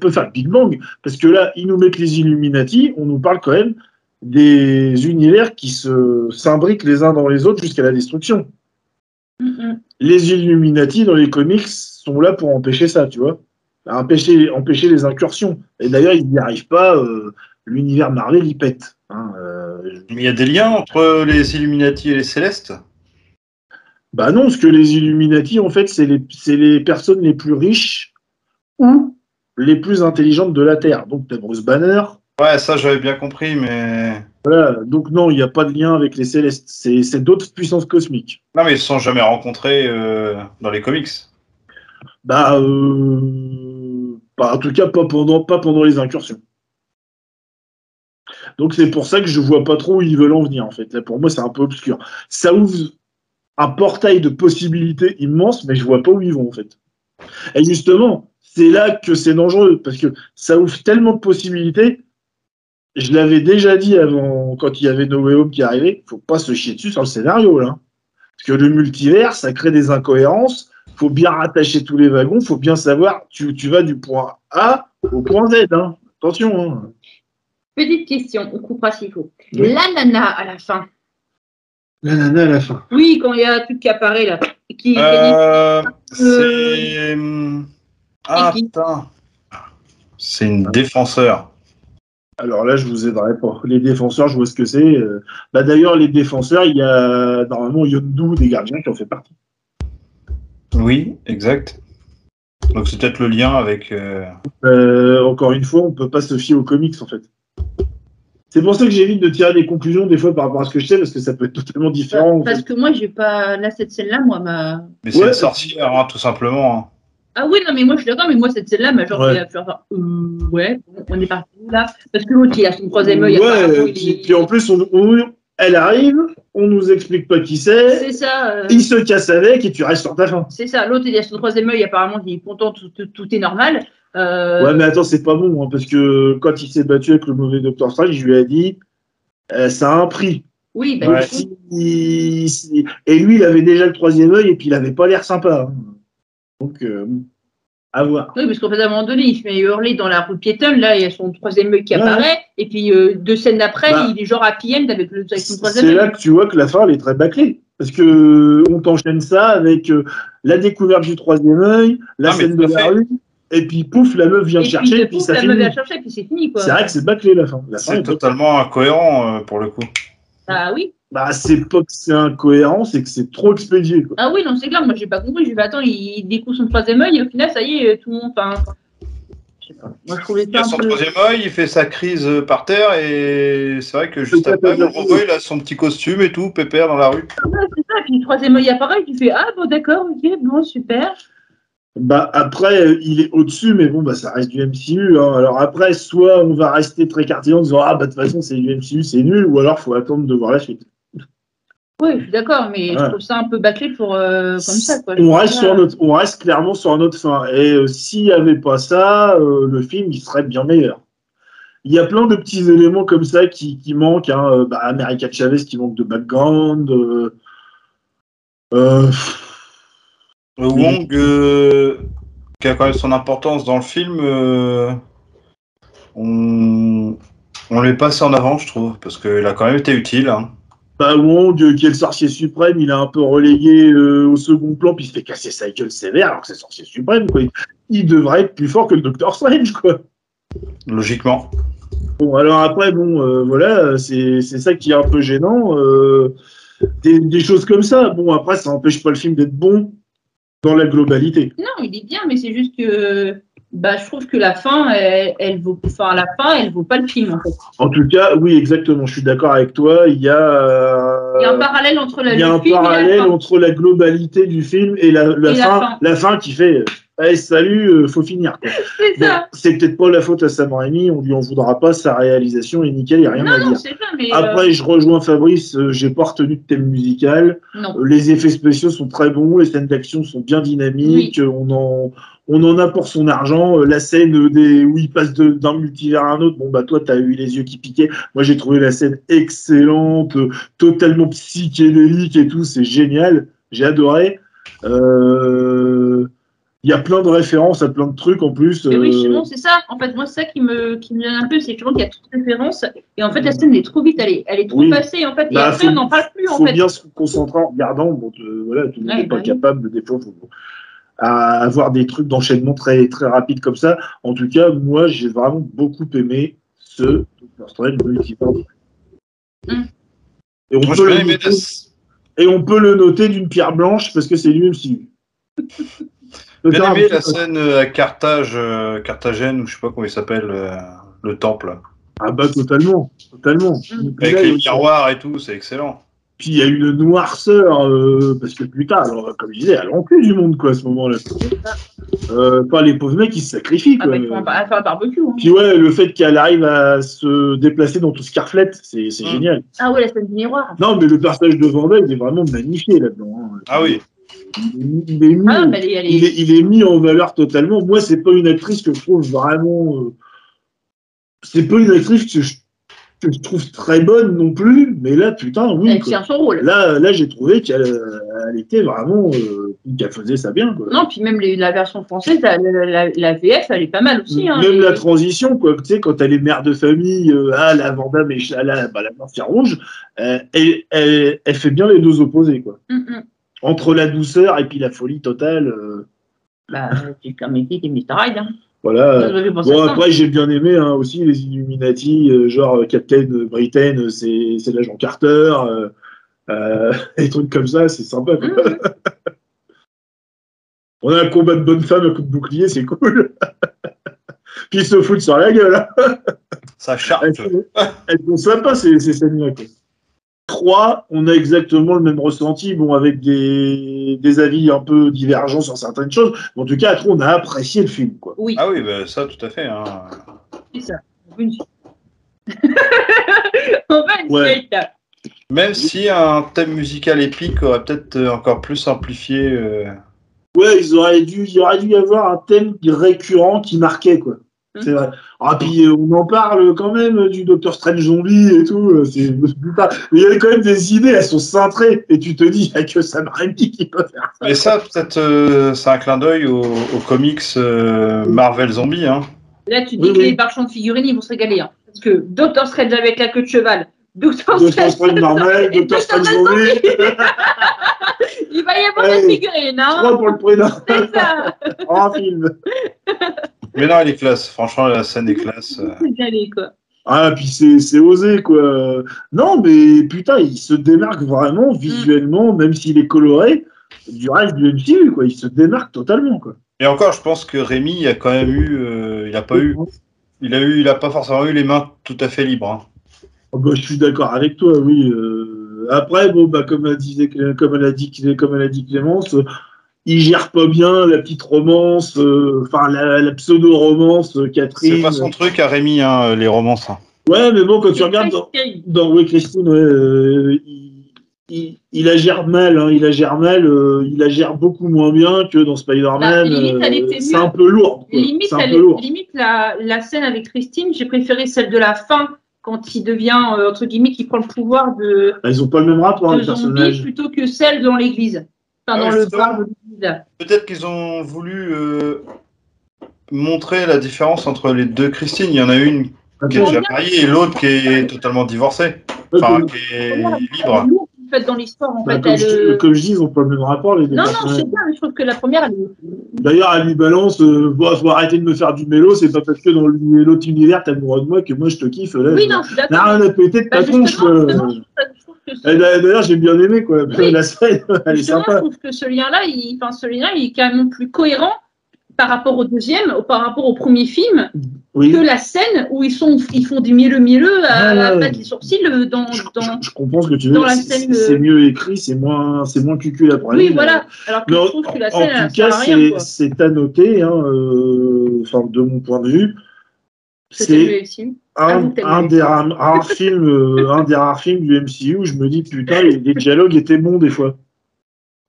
faire Big Bang. Parce que là, ils nous mettent les Illuminati, on nous parle quand même des univers qui s'imbriquent les uns dans les autres jusqu'à la destruction. Les Illuminati, dans les comics, sont là pour empêcher ça, tu vois. Empêcher les incursions. Et d'ailleurs, ils n'y arrivent pas. L'univers Marvel, il pète. Mais il y a des liens entre les Illuminati et les Célestes? Bah non, parce que les Illuminati, en fait, c'est les personnes les plus riches ou les plus intelligentes de la Terre. Donc, t'as Bruce Banner. Ouais, ça, j'avais bien compris, mais... Voilà. Donc, non, il n'y a pas de lien avec les Célestes. C'est d'autres puissances cosmiques. Non, mais ils se sont jamais rencontrés dans les comics. Bah, en tout cas, pas pendant les incursions. Donc, c'est pour ça que je vois pas trop où ils veulent en venir, en fait. Là, pour moi, c'est un peu obscur. Ça ouvre un portail de possibilités immense, mais je vois pas où ils vont, en fait. Et justement, c'est là que c'est dangereux, parce que ça ouvre tellement de possibilités. Je l'avais déjà dit avant, quand il y avait No Way Home qui arrivait, faut pas se chier dessus sur le scénario, là. Parce que le multivers, ça crée des incohérences, faut bien rattacher tous les wagons, faut bien savoir, tu vas du point A au point Z, hein. Attention, hein. Petite question, on coupera s'il faut. Oui. La nana à la fin. La nana à la fin. Oui, quand il y a un truc qui apparaît là. C'est... Ah, qui putain. C'est une défenseur. Alors là, je vous aiderai pas. Les défenseurs, je vois ce que c'est. D'ailleurs, les défenseurs, il y a normalement Yondu des gardiens qui en fait partie. Oui, exact. Donc c'est peut-être le lien avec... Encore une fois, on peut pas se fier aux comics, en fait. C'est pour ça que j'évite de tirer des conclusions des fois par rapport à ce que je sais, parce que ça peut être totalement différent. Parce que moi, j'ai pas. Là, cette scène-là, moi, ma. Mais c'est une sorcière, hein, tout simplement. Hein. Ah oui, non, mais moi, je suis d'accord, mais moi, cette scène-là, ma genre, ouais, ouais, on est parti là. Parce que l'autre, il a son troisième œil. Ouais, puis en plus, elle arrive, on nous explique pas qui c'est. C'est ça. Il se casse avec et tu restes sur ta fin. C'est ça. L'autre, il a son troisième œil, apparemment, il est content, tout est normal. Ouais, mais attends, c'est pas bon, hein, parce que quand il s'est battu avec le mauvais Dr. Strange, je lui ai dit, ça a un prix. Oui, ben ouais. Et lui, il avait déjà le troisième œil et puis il avait pas l'air sympa. Hein. Donc, à voir. Oui, parce qu'en fait, à un moment donné, il se met hurler dans la rue piétonne, là, il y a son troisième œil qui apparaît, et puis 2 scènes après, il est genre happy end avec son troisième œil. C'est là que tu vois que la fin, elle est très bâclée. Parce que on t'enchaîne ça avec la découverte du troisième œil, la scène de la rue. Et puis pouf, la meuf vient le chercher, et puis ça finit. La meuf vient chercher, et puis c'est fini, quoi. C'est vrai que c'est bâclé la fin. C'est totalement incohérent pour le coup. Ah oui. C'est pas que c'est incohérent, c'est que c'est trop expédié, quoi. Ah oui, non, c'est clair, moi j'ai pas compris. Je vais attends, il découvre son troisième œil, et au final, ça y est, tout le monde. Je sais pas. Moi, je trouvais ça. Il a son troisième œil, il fait sa crise par terre, et c'est vrai que juste après, le robot, il a son petit costume et tout, pépère dans la rue. Ah ouais, c'est ça, et puis le troisième œil apparaît, tu fais ah bon, d'accord, ok, bon, super. Après, il est au-dessus, mais bon, ça reste du MCU. Hein. Alors après, soit on va rester très cartillant en disant de toute façon, c'est du MCU, c'est nul, ou alors il faut attendre de voir la suite. Oui, je suis d'accord, mais je trouve ça un peu bâclé pour comme ça. Quoi. On reste clairement sur notre fin. Et s'il n'y avait pas ça, le film, il serait bien meilleur. Il y a plein de petits éléments comme ça qui manquent. Hein. America Chavez qui manque de background. Wong, qui a quand même son importance dans le film, on l'est passé en avant, je trouve, parce qu'il a quand même été utile. Hein. Wong, qui est le sorcier suprême, il a un peu relégué au second plan, puis il se fait casser sa gueule sévère, alors que c'est le sorcier suprême, quoi. Il devrait être plus fort que le Docteur Strange, quoi. Logiquement. Bon, alors après, voilà, c'est ça qui est un peu gênant. Des choses comme ça. Bon, après, ça n'empêche pas le film d'être bon dans la globalité. Non, il est bien, mais c'est juste que Bah, je trouve que la fin, elle vaut pas le film, en fait. En tout cas, oui, exactement. Je suis d'accord avec toi. Il y a un parallèle entre il y a le un film parallèle et la fin. entre la globalité du film et la fin. La fin qui fait hey, salut, faut finir. Quoi. C'est Bon, ça. c'est peut-être pas la faute à Sam Raimi, on lui en voudra pas, sa réalisation est nickel, il n'y a rien à dire. C'est ça, mais Après, je rejoins Fabrice, j'ai pas retenu de thème musical. Les effets spéciaux sont très bons, les scènes d'action sont bien dynamiques, on en a pour son argent. La scène où il passe d'un multivers à un autre, bon bah toi t'as eu les yeux qui piquaient. Moi j'ai trouvé la scène excellente, totalement psychédélique et tout, c'est génial, j'ai adoré. Il y a plein de références à plein de trucs en plus. Mais oui, justement, c'est ça. En fait, moi, c'est ça qui me donne un peu, c'est qu'il y a trop de références. Et en fait, la scène, elle est trop vite, elle est trop passée, en fait. Et après, on n'en parle plus, en fait. Il faut bien se concentrer en regardant. Bon, voilà, tout le monde n'est pas capable, des fois, à avoir des trucs d'enchaînement très, très rapides comme ça. En tout cas, moi, j'ai vraiment beaucoup aimé ce Doctor Strange Multiverse. Et on peut le noter d'une pierre blanche parce que c'est lui aussi. Bien aimé la scène à Carthagène, ou je sais pas comment il s'appelle, le temple. Ah bah totalement. Avec les miroirs et tout, c'est excellent. Puis il y a une noirceur, parce que putain, alors, comme je disais, elle encule du monde quoi à ce moment-là. Pas les pauvres mecs qui se sacrifient quoi. Elle fait un barbecue. Hein. Puis ouais, le fait qu'elle arrive à se déplacer dans tout Scarflet, c'est génial. Ah ouais, la scène du miroir. Non, mais le personnage de Vanda, il est vraiment magnifié là-dedans. Hein. Ah oui. Il est mis en valeur totalement. Moi, c'est pas une actrice que je trouve vraiment. C'est pas une actrice que je trouve très bonne non plus, mais là, putain, oui. Elle tient son rôle. Là j'ai trouvé qu'elle était vraiment. Qu'elle faisait ça bien. Quoi. Non, puis même la version française, la VF, elle est pas mal aussi. Hein, même la transition, quoi. Tu sais, quand elle est mère de famille, la Vanda, mais la sorcière rouge, elle fait bien les deux opposés, quoi. Entre la douceur et puis la folie totale. C'est comme Mickey et Mr. Hyde. Hein. Voilà. Bon, après, j'ai bien aimé aussi les Illuminati, genre Captain Britain, c'est l'agent Carter, des trucs comme ça, c'est sympa. On a un combat de bonne femme à coup de bouclier, c'est cool. Puis ils se foutent sur la gueule. Hein. Ça charpe. Elles sont sympas ces scènes-là. 3, on a exactement le même ressenti, bon, avec des avis un peu divergents sur certaines choses. Mais en tout cas, à 3, on a apprécié le film. Quoi. Oui. Ah oui, bah, ça, tout à fait. Hein. C'est ça. On va une suite, là. Même si un thème musical épique aurait peut-être encore plus simplifié. Ouais, il aurait dû y avoir un thème récurrent qui marquait, quoi. C'est vrai. Ah, puis on en parle quand même du Doctor Strange Zombie et tout. Il y a quand même des idées, elles sont cintrées. Et tu te dis, il n'y a que Sam Raimi qui peut faire ça. Mais ça, peut-être, c'est un clin d'œil aux comics Marvel Zombie. Hein. Là, tu dis que les marchands de figurines, ils vont se régaler. Hein. Parce que Doctor Strange avec la queue de cheval, Doctor Strange normal, Doctor Strange Zombie. Il va y avoir des figurines. Hein. 3 pour le prix d'un. C'est ça. En film. Mais non, elle est classe. Franchement, la scène est classe. C'est galé, quoi. Ah, puis c'est osé, quoi. Non, mais putain, il se démarque vraiment visuellement, même s'il est coloré, du reste du MCU, quoi. Il se démarque totalement, quoi. Et encore, je pense que Rémi a quand même eu... il a pas forcément eu les mains tout à fait libres. Hein. Oh, bah, je suis d'accord avec toi, oui. Après, bon, bah, comme elle a dit Clémence, il gère pas bien la petite romance, la pseudo-romance, Catherine. C'est pas son truc à Rémi, hein, les romances. Hein. Ouais, mais bon, quand tu regardes dans Christine, il la gère mal, hein, il la gère beaucoup moins bien que dans Spider-Man. C'est un peu lourd. Limite, la scène avec Christine, j'ai préféré celle de la fin, quand il devient, entre guillemets, qui prend le pouvoir de. Ils n'ont pas le même rapport, les personnages. Plutôt que celle dans l'église. Enfin, dans le bar de l'église. Peut-être qu'ils ont voulu montrer la différence entre les deux Christine. Il y en a une qui est déjà mariée et l'autre qui est totalement divorcée. Enfin, qui est libre. En fait, dans l'histoire, en fait, comme je dis, ils n'ont pas le même rapport, les deux. Non, je sais bien, mais je trouve que la première, elle est. D'ailleurs, elle lui balance, faut arrêter de me faire du mélo, c'est pas parce que dans l'autre univers, t'es amoureux de moi que moi je te kiffe. Là, oui, non, je suis d'accord. N'a rien à péter de ta tronche. D'ailleurs, j'ai bien aimé, quoi. Oui. La scène, elle est sympa. Je trouve que ce lien-là, il est quand même plus cohérent par rapport au deuxième, par rapport au premier film, Oui. que la scène où ils font du mielleux à battre les sourcils dans Je comprends ce que tu veux dans dire. la scène, C'est mieux écrit, c'est moins cucul à prendre. Oui, voilà. Alors que je trouve que la scène, en elle tout sert cas, à rien, quoi. c'est à noter, hein, enfin, de mon point de vue. C'est un des rares films du MCU où je me dis, putain, les dialogues étaient bons des fois.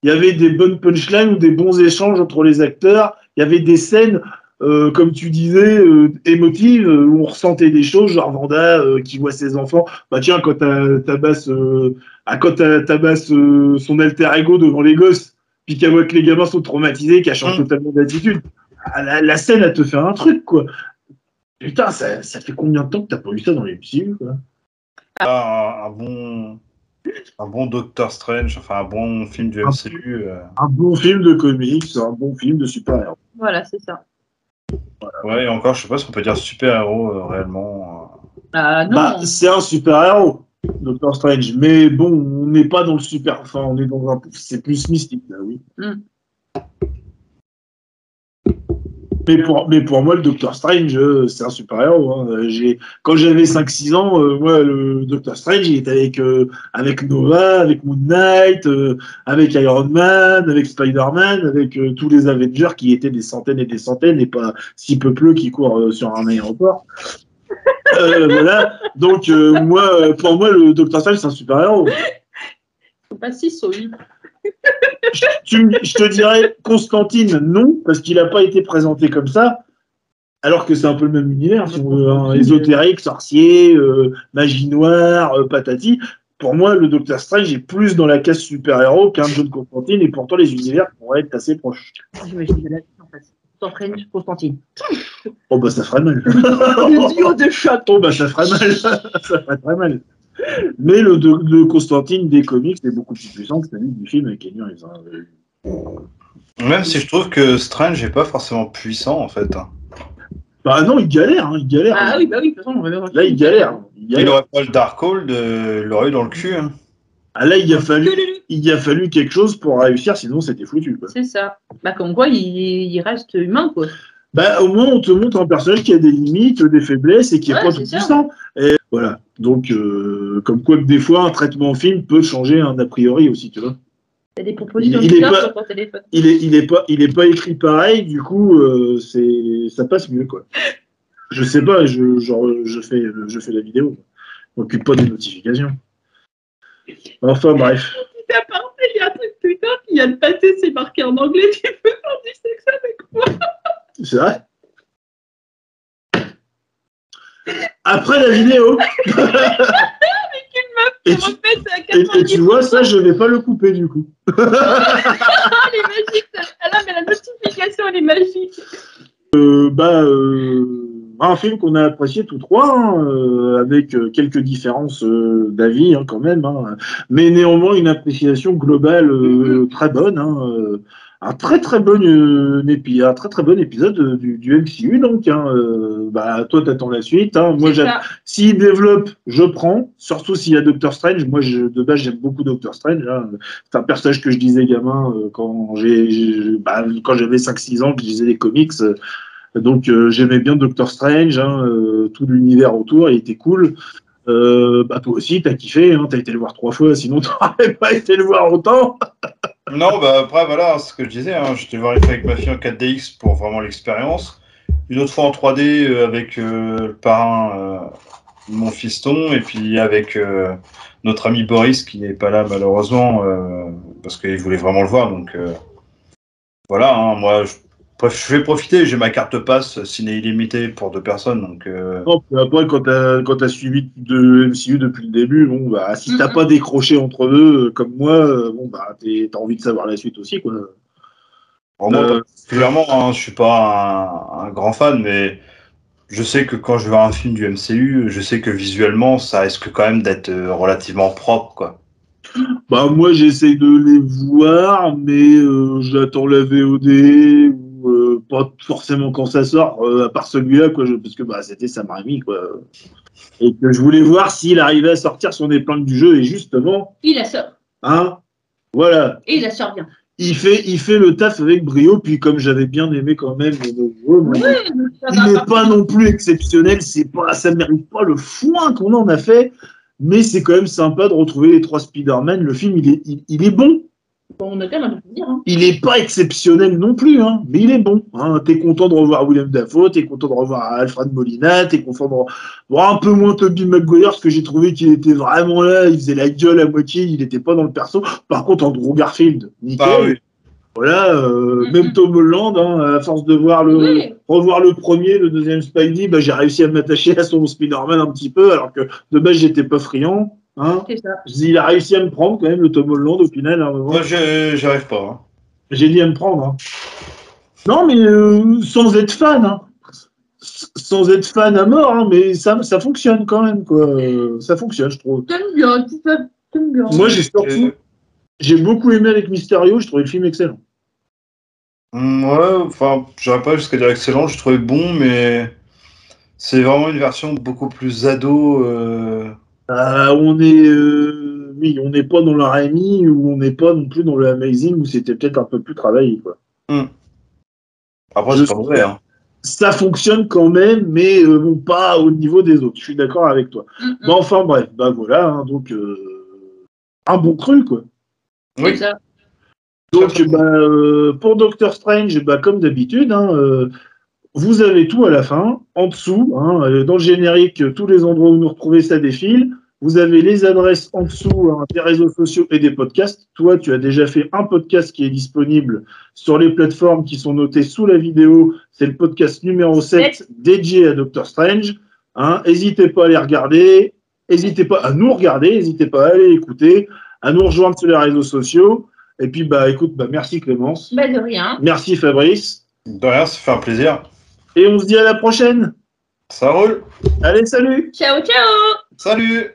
Il y avait des bonnes punchlines ou des bons échanges entre les acteurs. Il y avait des scènes, comme tu disais, émotives, où on ressentait des choses, genre Vanda qui voit ses enfants. Bah tiens, quand tabasse son alter ego devant les gosses, puis qu'elle voit que les gamins sont traumatisés, qu'elle change totalement d'attitude. La scène, elle te fait un truc, quoi. Putain, ça fait combien de temps que t'as pas eu ça dans les MCU, quoi? Un bon Doctor Strange, enfin un bon film du MCU. Un bon film de comics, un bon film de super-héros. Voilà, c'est ça. Voilà. Ouais, et encore, je sais pas si on peut dire super-héros réellement. Non. Bah, c'est un super-héros, Doctor Strange, mais bon, on n'est pas dans le super. Enfin, on est dans un. C'est plus mystique, là, oui. Mais pour moi, le Doctor Strange, c'est un super-héros. Hein. Quand j'avais 5-6 ans, moi, le Doctor Strange, il était avec Nova, avec Moon Knight, avec Iron Man, avec Spider-Man, avec tous les Avengers qui étaient des centaines et pas si peupleux qui courent sur un aéroport. Voilà. Donc, pour moi, le Doctor Strange, c'est un super-héros. Faut pas si solide. Je te dirais Constantine, non, parce qu'il n'a pas été présenté comme ça, alors que c'est un peu le même univers, si on veut, hein, ésotérique, sorcier, magie noire, patati. Pour moi, le Docteur Strange est plus dans la case super-héros qu'un John Constantine, et pourtant les univers pourraient être assez proches. J'imagine de la vie, en fait. Strange, Constantine. Oh bah ça ferait mal. Le duo de choc. Oh bah ça ferait mal. Ça ferait très mal. Mais le Constantine des comics est beaucoup plus puissant que celui du film avec Keanu Reeves. Même si je trouve que Strange n'est pas forcément puissant en fait. Bah non, il galère. Ah oui, bah oui, de toute façon, on va voir. Là, il galère. Il aurait pas le Darkhold, il l'aurait eu dans le cul. Hein. Ah là, il a fallu quelque chose pour réussir, sinon c'était foutu. Quoi. C'est ça. Bah comme quoi, il reste humain, quoi. Bah au moins, on te montre un personnage qui a des limites, des faiblesses et qui est pas tout puissant. Et voilà. Donc, comme quoi que des fois, un traitement en film peut changer un a priori aussi, tu vois. T'as des propositions sur ton téléphone. Il est pas écrit pareil, du coup, ça passe mieux, quoi. Je sais pas, je fais la vidéo. Je m'occupe pas des notifications. Enfin, bref. Petit aparté, il y a un truc Twitter qui vient de passer, c'est marqué en anglais, tu peux faire du sexe avec moi. C'est vrai? Après la vidéo. Avec une meuf qui refait à 90. Et tu vois, ça, je vais pas le couper, du coup. Elle est magique. Ah mais la notification, elle est magique. Un film qu'on a apprécié tous trois, hein, avec quelques différences d'avis quand même, hein, mais néanmoins une appréciation globale très bonne, hein, un très très bon épisode du MCU donc. Hein, toi t'attends la suite. Hein, moi s'il développe, je prends, surtout s'il y a Doctor Strange. Moi de base j'aime beaucoup Doctor Strange. Hein, c'est un personnage que je disais gamin quand j'avais 5-6 ans, que je lisais les comics. Donc j'aimais bien Doctor Strange, hein, tout l'univers autour, il était cool. Toi aussi, t'as kiffé, hein, t'as été le voir 3 fois, sinon t'aurais pas été le voir autant. Non, bah après voilà, ce que je disais, hein, j'étais voir une fois avec ma fille en 4DX pour vraiment l'expérience. Une autre fois en 3D avec le parrain de mon fiston, et puis avec notre ami Boris qui n'est pas là malheureusement parce qu'il voulait vraiment le voir. Donc voilà, hein, moi je vais profiter, j'ai ma carte passe ciné illimité pour 2 personnes. Donc, après, quand t'as suivi de MCU depuis le début, si t'as pas décroché entre deux, comme moi, t'as envie de savoir la suite aussi, quoi. Moi, particulièrement, hein, je suis pas un grand fan, mais je sais que quand je vois un film du MCU, je sais que visuellement, ça risque quand même d'être relativement propre, quoi. Moi, j'essaie de les voir, mais j'attends la VOD ou pas forcément quand ça sort, à part celui-là, quoi, parce que c'était Sam Raimi, quoi. Et que je voulais voir s'il arrivait à sortir son épingle du jeu, et justement. Il la sort. Hein, voilà. Et il la sort bien. il fait le taf avec brio. Puis comme j'avais bien aimé quand même No Way Home, il n'est pas non plus exceptionnel. Ça ne mérite pas le foin qu'on en a fait. Mais c'est quand même sympa de retrouver les 3 Spider-Man. Le film, il est bon. Bon, on a quand même un peu de dire. Hein. Il n'est pas exceptionnel non plus, hein, mais il est bon. Hein. T'es content de revoir Willem Dafoe, t'es content de revoir Alfred Molina, t'es content de revoir un peu moins Tobey Maguire, parce que j'ai trouvé qu'il était vraiment là, il faisait la gueule à moitié, il n'était pas dans le perso. Par contre, Andrew Garfield, nickel. Ah oui. Voilà, même Tom Holland, hein, à force de revoir le premier, le deuxième Spidey, bah, j'ai réussi à m'attacher à son Spider-Man un petit peu, alors que de base, j'étais pas friand. Hein. C'est ça. Il a réussi à me prendre quand même, le Tom Holland, au final. À un moment. Moi, j'arrive pas. Hein. J'ai dit à me prendre. Hein. Non, mais sans être fan. Hein. Sans être fan à mort, hein, mais ça fonctionne quand même. Quoi. Ça fonctionne, je trouve. T'aimes bien, t'aimes bien. Moi, j'ai beaucoup aimé avec Mysterio, je trouvais le film excellent. Ouais, enfin, j'aurais pas jusqu'à dire excellent, je trouvais bon, mais c'est vraiment une version beaucoup plus ado. On n'est pas dans le Raimi ou on n'est pas non plus dans le Amazing où c'était peut-être un peu plus travaillé. Quoi. Après, c'est pas mauvais. Hein. Ça fonctionne quand même, mais bon, pas au niveau des autres. Je suis d'accord avec toi. Bah, enfin bref, bah voilà, hein, donc un bon cru, quoi. Oui. Ça. Donc, pour Doctor Strange, comme d'habitude, hein, vous avez tout à la fin, en dessous, hein, dans le générique, tous les endroits où nous retrouvez ça défile. Vous avez les adresses en dessous hein, des réseaux sociaux et des podcasts. Toi, tu as déjà fait un podcast qui est disponible sur les plateformes qui sont notées sous la vidéo. C'est le podcast numéro 7 dédié à Doctor Strange. Hein. N'hésitez pas à les regarder. N'hésitez pas à nous regarder. N'hésitez pas à aller écouter, à nous rejoindre sur les réseaux sociaux. Et puis, écoute, merci Clémence. De rien. Merci Fabrice. De rien, ça fait un plaisir. Et on se dit à la prochaine. Ça roule. Allez, salut. Ciao, ciao. Salut.